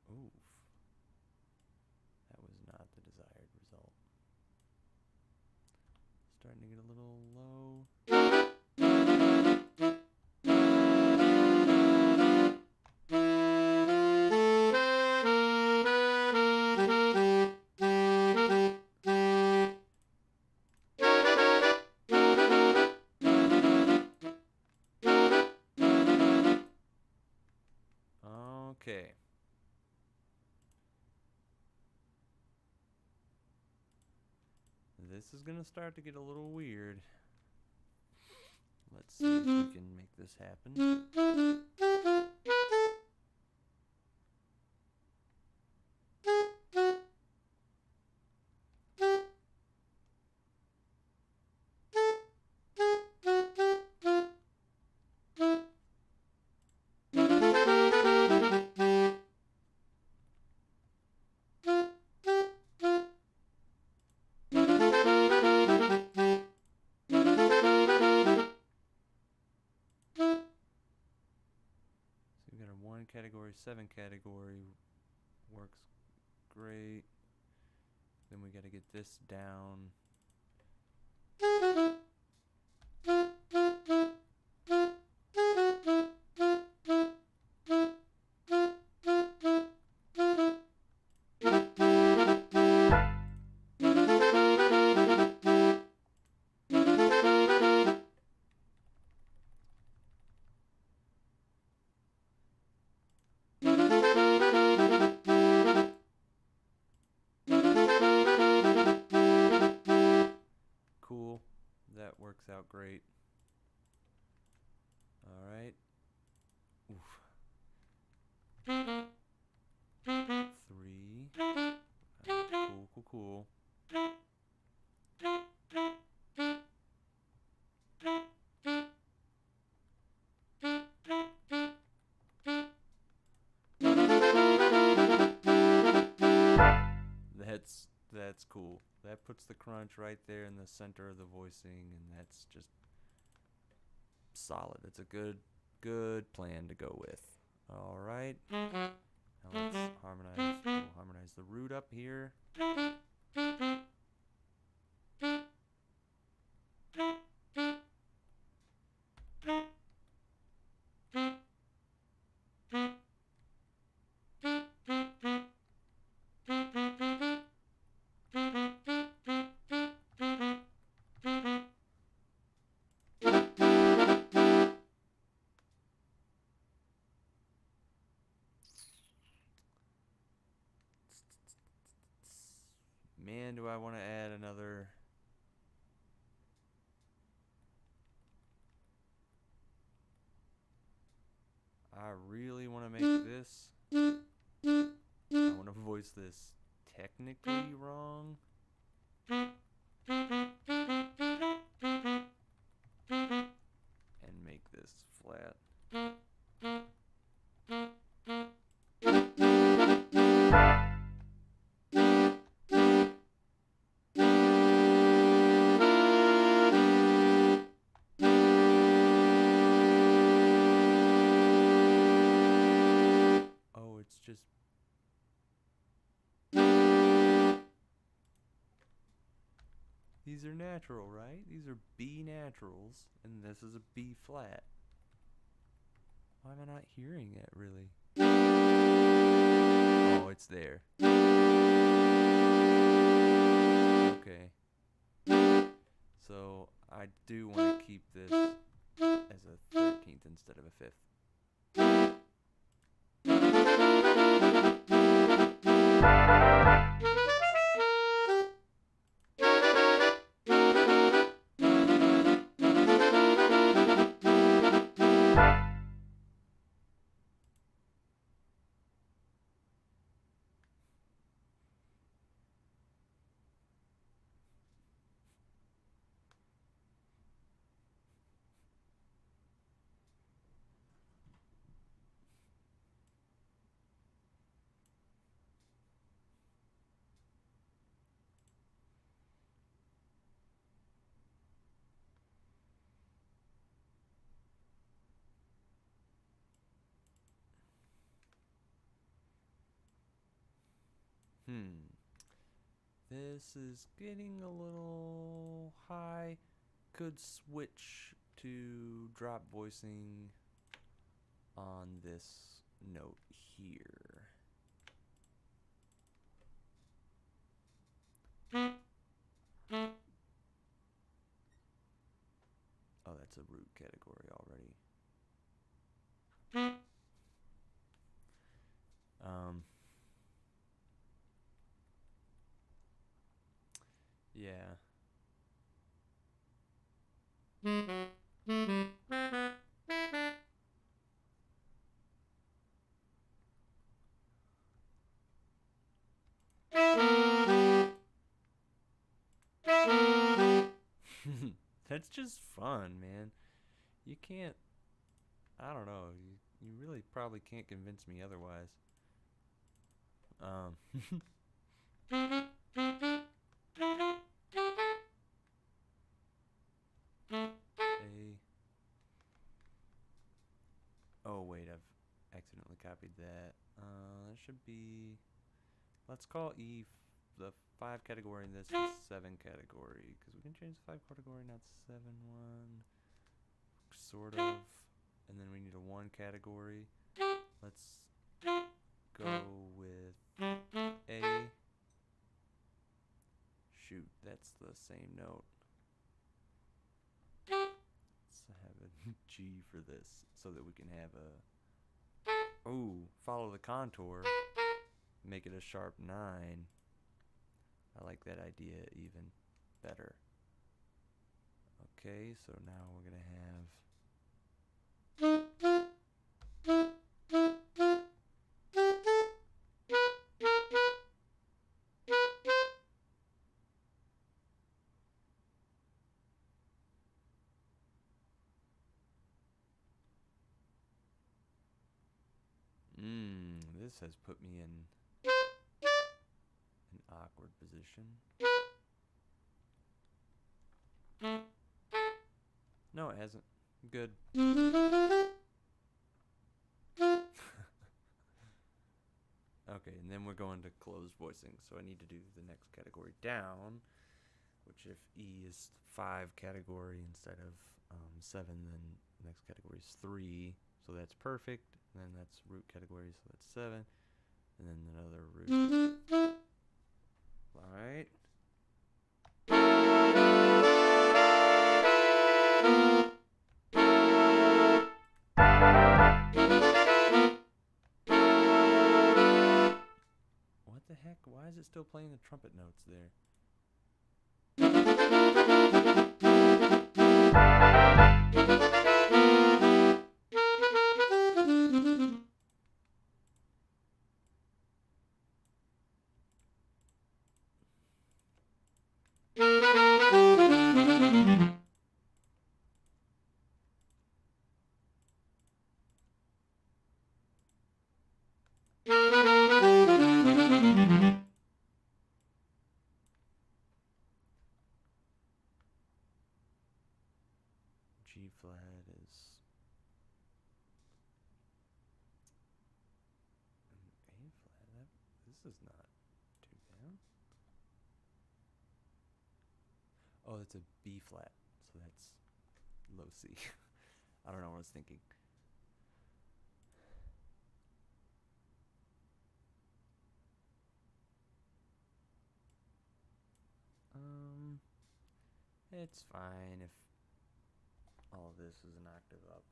Oof. That was not the desired result. Starting to get a little low. Okay. This is gonna start to get a little weird. Let's see if we can make this happen. We've got a 1 category, 7 category, works great. Then we got to get this down. Cool. That works out great. All right. Oof. 3. Cool. That's cool. That puts the crunch right there in the center of the voicing, and that's just solid. It's a good plan to go with. All right. Now let's harmonize. We'll harmonize the root up here. Man, do I want to add another. I really want to make this. I want to voice this technically wrong. And make this flat. Just these are natural, right? These are B naturals, and this is a B flat. Why am I not hearing it really? Oh, it's there. Okay. So I do want to keep this as a 13th instead of a 5th. This is getting a little high. Could switch to drop voicing on this note here. Oh, that's a root category already. Yeah. That's just fun, man. You can't, I don't know, you really probably can't convince me otherwise. Oh wait, I've accidentally copied that. That should be, let's call E the 5 category and this is 7 category, because we can change the 5 category, not 7 1, sort of, and then we need a 1 category. Let's go with A. Shoot, that's the same note. Let's have a G for this so that we can have a, follow the contour, make it a sharp 9. I like that idea even better. Okay, so now we're gonna have this has put me in an awkward position. No, it hasn't. Good. Okay, and then we're going to closed voicing. So I need to do the next category down, which if E is 5 category instead of 7, then the next category is 3. So that's perfect. And then that's root category, so that's 7. And then another root. Alright. What the heck? Why is it still playing the trumpet notes there? G flat is an A flat. This is not 2 down. Oh, that's a B flat, so that's low C. I don't know what I was thinking. It's fine if all of this is an octave up.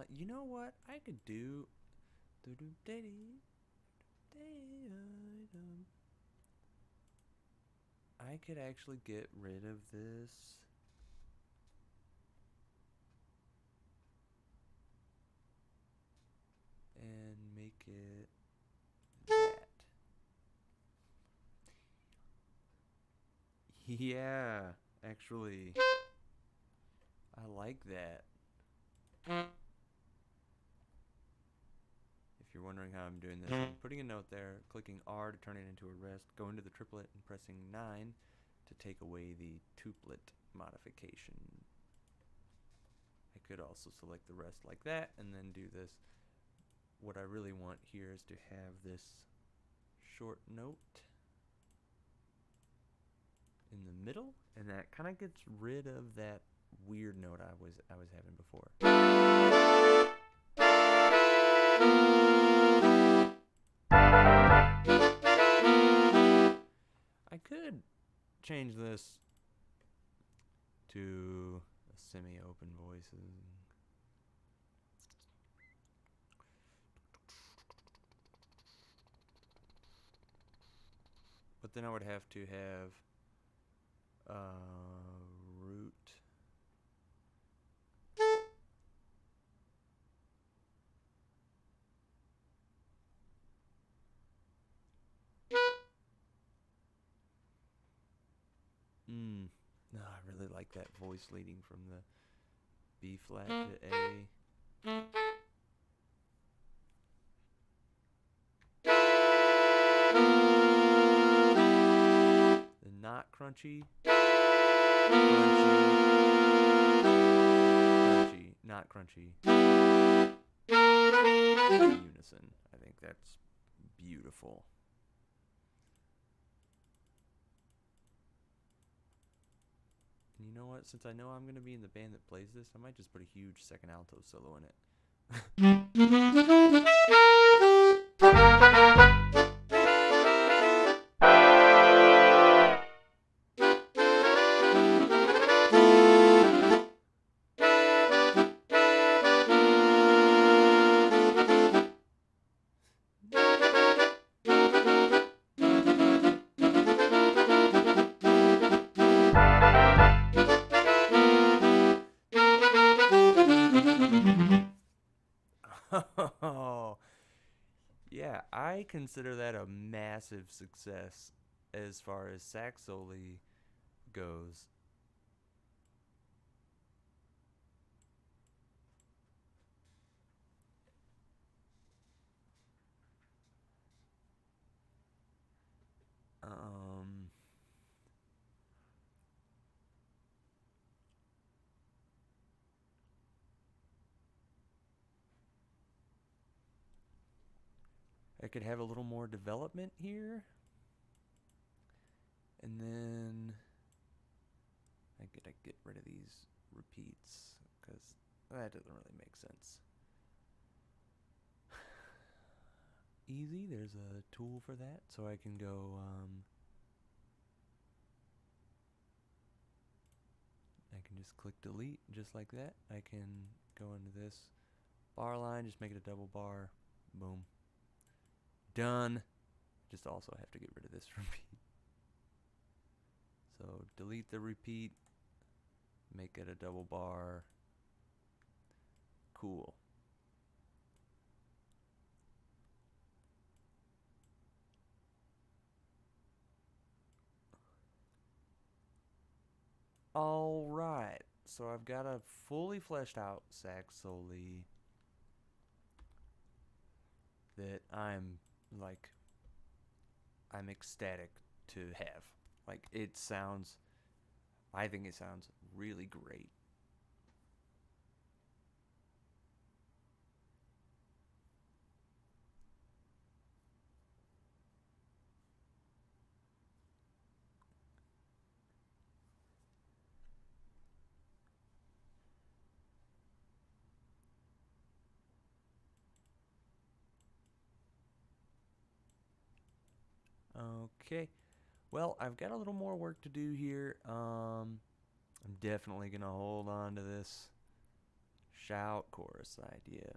You know what I could do? I could actually get rid of this. And make it that. Yeah, actually, I like that. If you're wondering how I'm doing this, I'm putting a note there, clicking R to turn it into a rest, go into the triplet and pressing 9 to take away the tuplet modification. I could also select the rest like that and then do this. What I really want here is to have this short note in the middle, and that kind of gets rid of that weird note I was having before. I could change this to a semi-open voices. But then I would have to have root. No, I really like that voice leading from the B flat to A. The not crunchy, crunchy, not crunchy. Unison. I think that's beautiful. And you know what? Since I know I'm going to be in the band that plays this, I might just put a huge second alto solo in it. Oh, yeah, I consider that a massive success as far as sax solo goes. Um, I could have a little more development here. And then I gotta get rid of these repeats because that doesn't really make sense. Easy, there's a tool for that, so I can go, I can just click delete just like that. I can go into this bar line, just make it a double bar, boom. Done. Just also have to get rid of this repeat. So delete the repeat, make it a double bar. Cool. All right. So I've got a fully fleshed out sax solo that I'm ecstatic to have. Like, it sounds, I think it sounds really great. Okay. Well, I've got a little more work to do here. I'm definitely going to hold on to this shout chorus idea.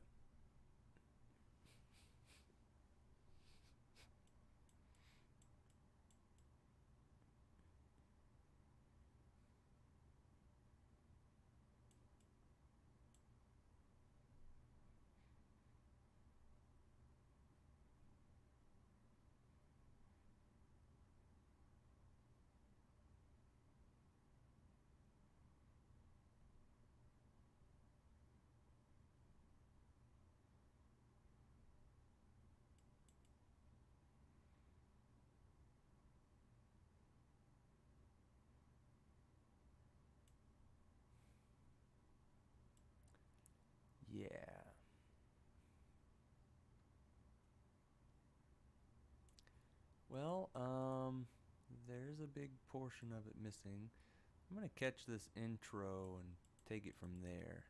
Yeah. Well, there's a big portion of it missing. I'm gonna catch this intro and take it from there.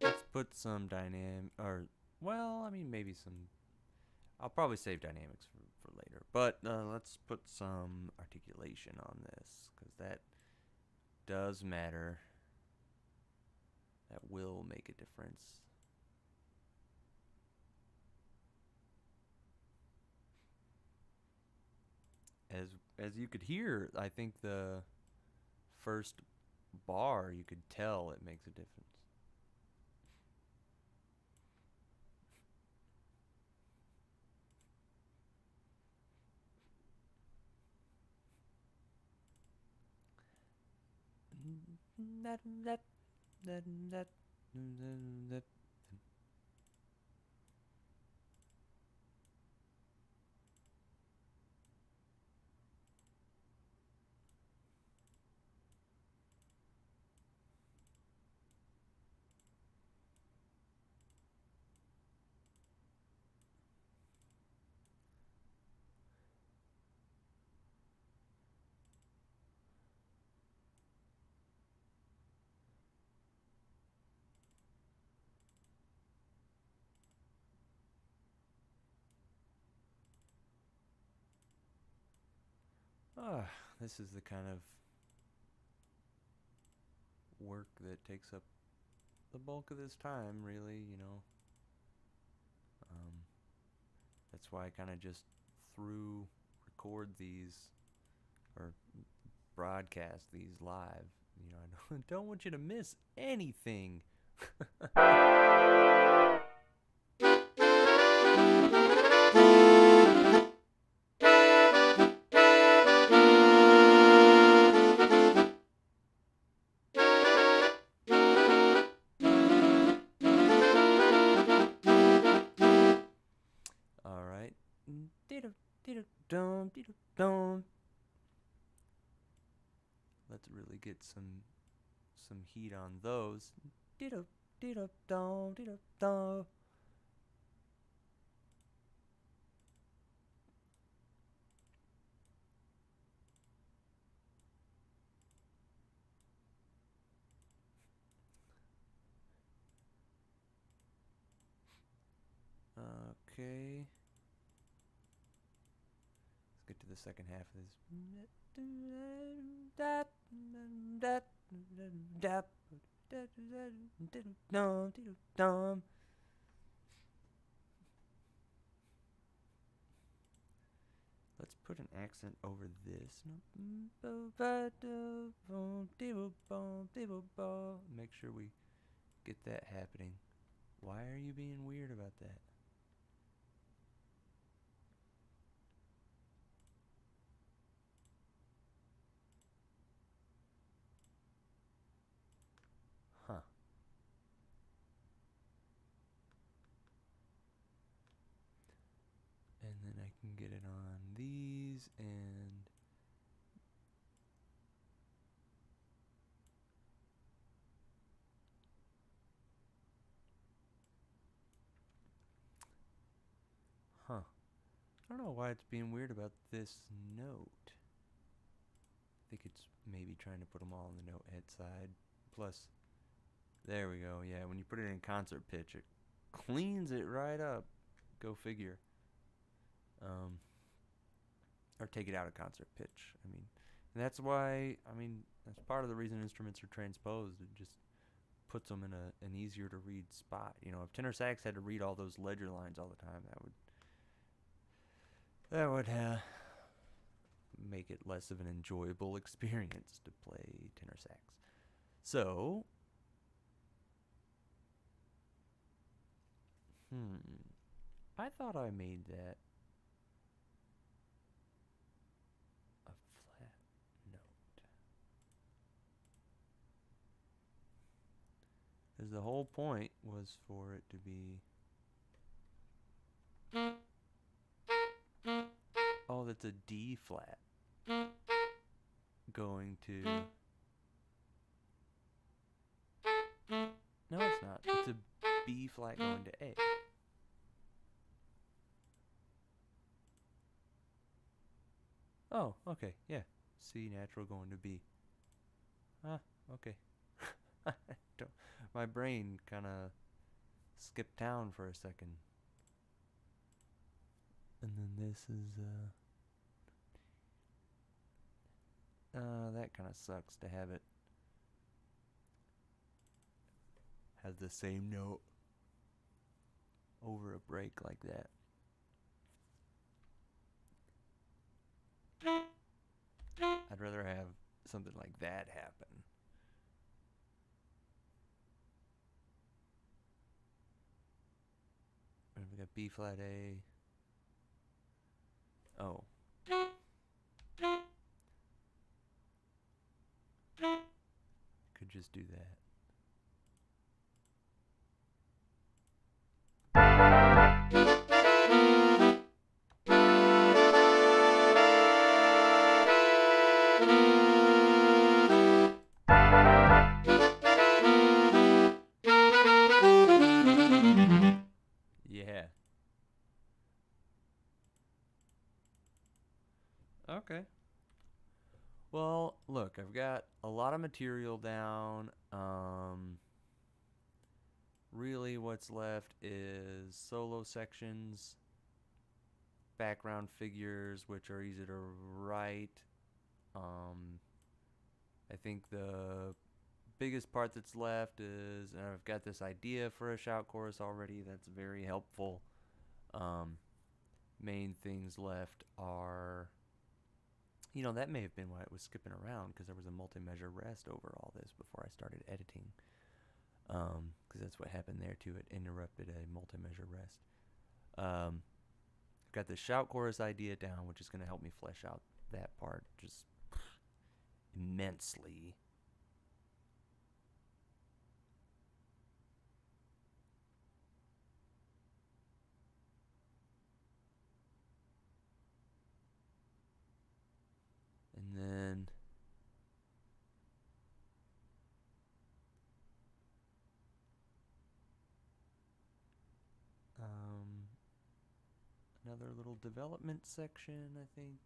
Let's put some dynamic, or, well, I mean, maybe some. I'll probably save dynamics for later, but let's put some articulation on this, because that does matter. That will make a difference. As you could hear, I think the first bar, you could tell it makes a difference. This is the kind of work that takes up the bulk of this time, really, you know. That's why I kind of just record these, or broadcast these live. You know, I don't want you to miss anything. All right. Let's really get some heat on those. Okay. Let's get to the second half of this. Let's put an accent over this. Make sure we get that happening. Why are you being weird about that? Huh. And then I can get it on these and huh. I don't know why it's being weird about this note. I think it's maybe trying to put them all on the note head side. Plus, there we go. Yeah, when you put it in concert pitch, it cleans it right up. Go figure. Or take it out of concert pitch. I mean, and that's why. I mean, that's part of the reason instruments are transposed. It just puts them in an easier to read spot. You know, if tenor sax had to read all those ledger lines all the time, that would make it less of an enjoyable experience to play tenor sax. So, I thought I made that a flat note. Because the whole point was for it to be... Oh, that's a D flat. Going to... No, it's not. It's a B flat going to A. Oh, okay, yeah. C natural going to B. Okay. My brain kind of skipped town for a second. And then this is, that kind of sucks to have it have the same note over a break like that. I'd rather have something like that happen. And we got B flat A. Oh. Could just do that. Yeah. Okay. Well, look, I've got a lot of material down. Really what's left is solo sections, background figures, which are easy to write. I think the biggest part that's left is, and I've got this idea for a shout chorus already that's very helpful. Main things left are, you know, that may have been why it was skipping around, because there was a multi-measure rest over all this before I started editing. Because that's what happened there too. It interrupted a multi-measure rest. Got the shout chorus idea down, which is going to help me flesh out that part just immensely. And then another little development section, I think.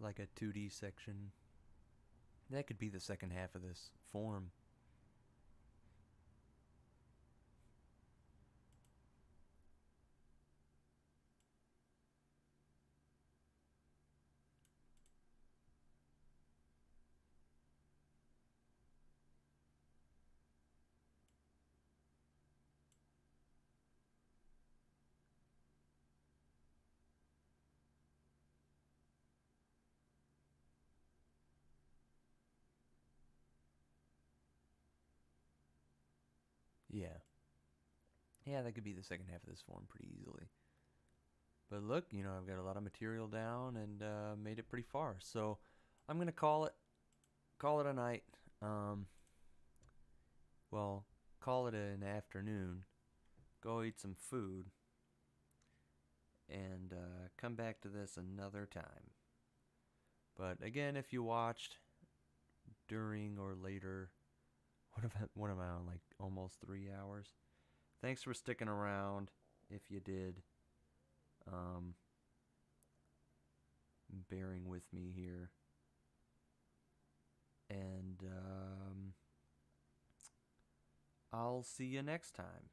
Like a 2D section. That could be the second half of this form. Yeah. Yeah, that could be the second half of this form pretty easily. But look, you know, I've got a lot of material down and made it pretty far. So I'm going to call it a night. Um, well, call it an afternoon. Go eat some food and come back to this another time. But again, if you watched during or later, what am I on, like almost 3 hours? Thanks for sticking around. If you did, um, bearing with me here, and I'll see you next time.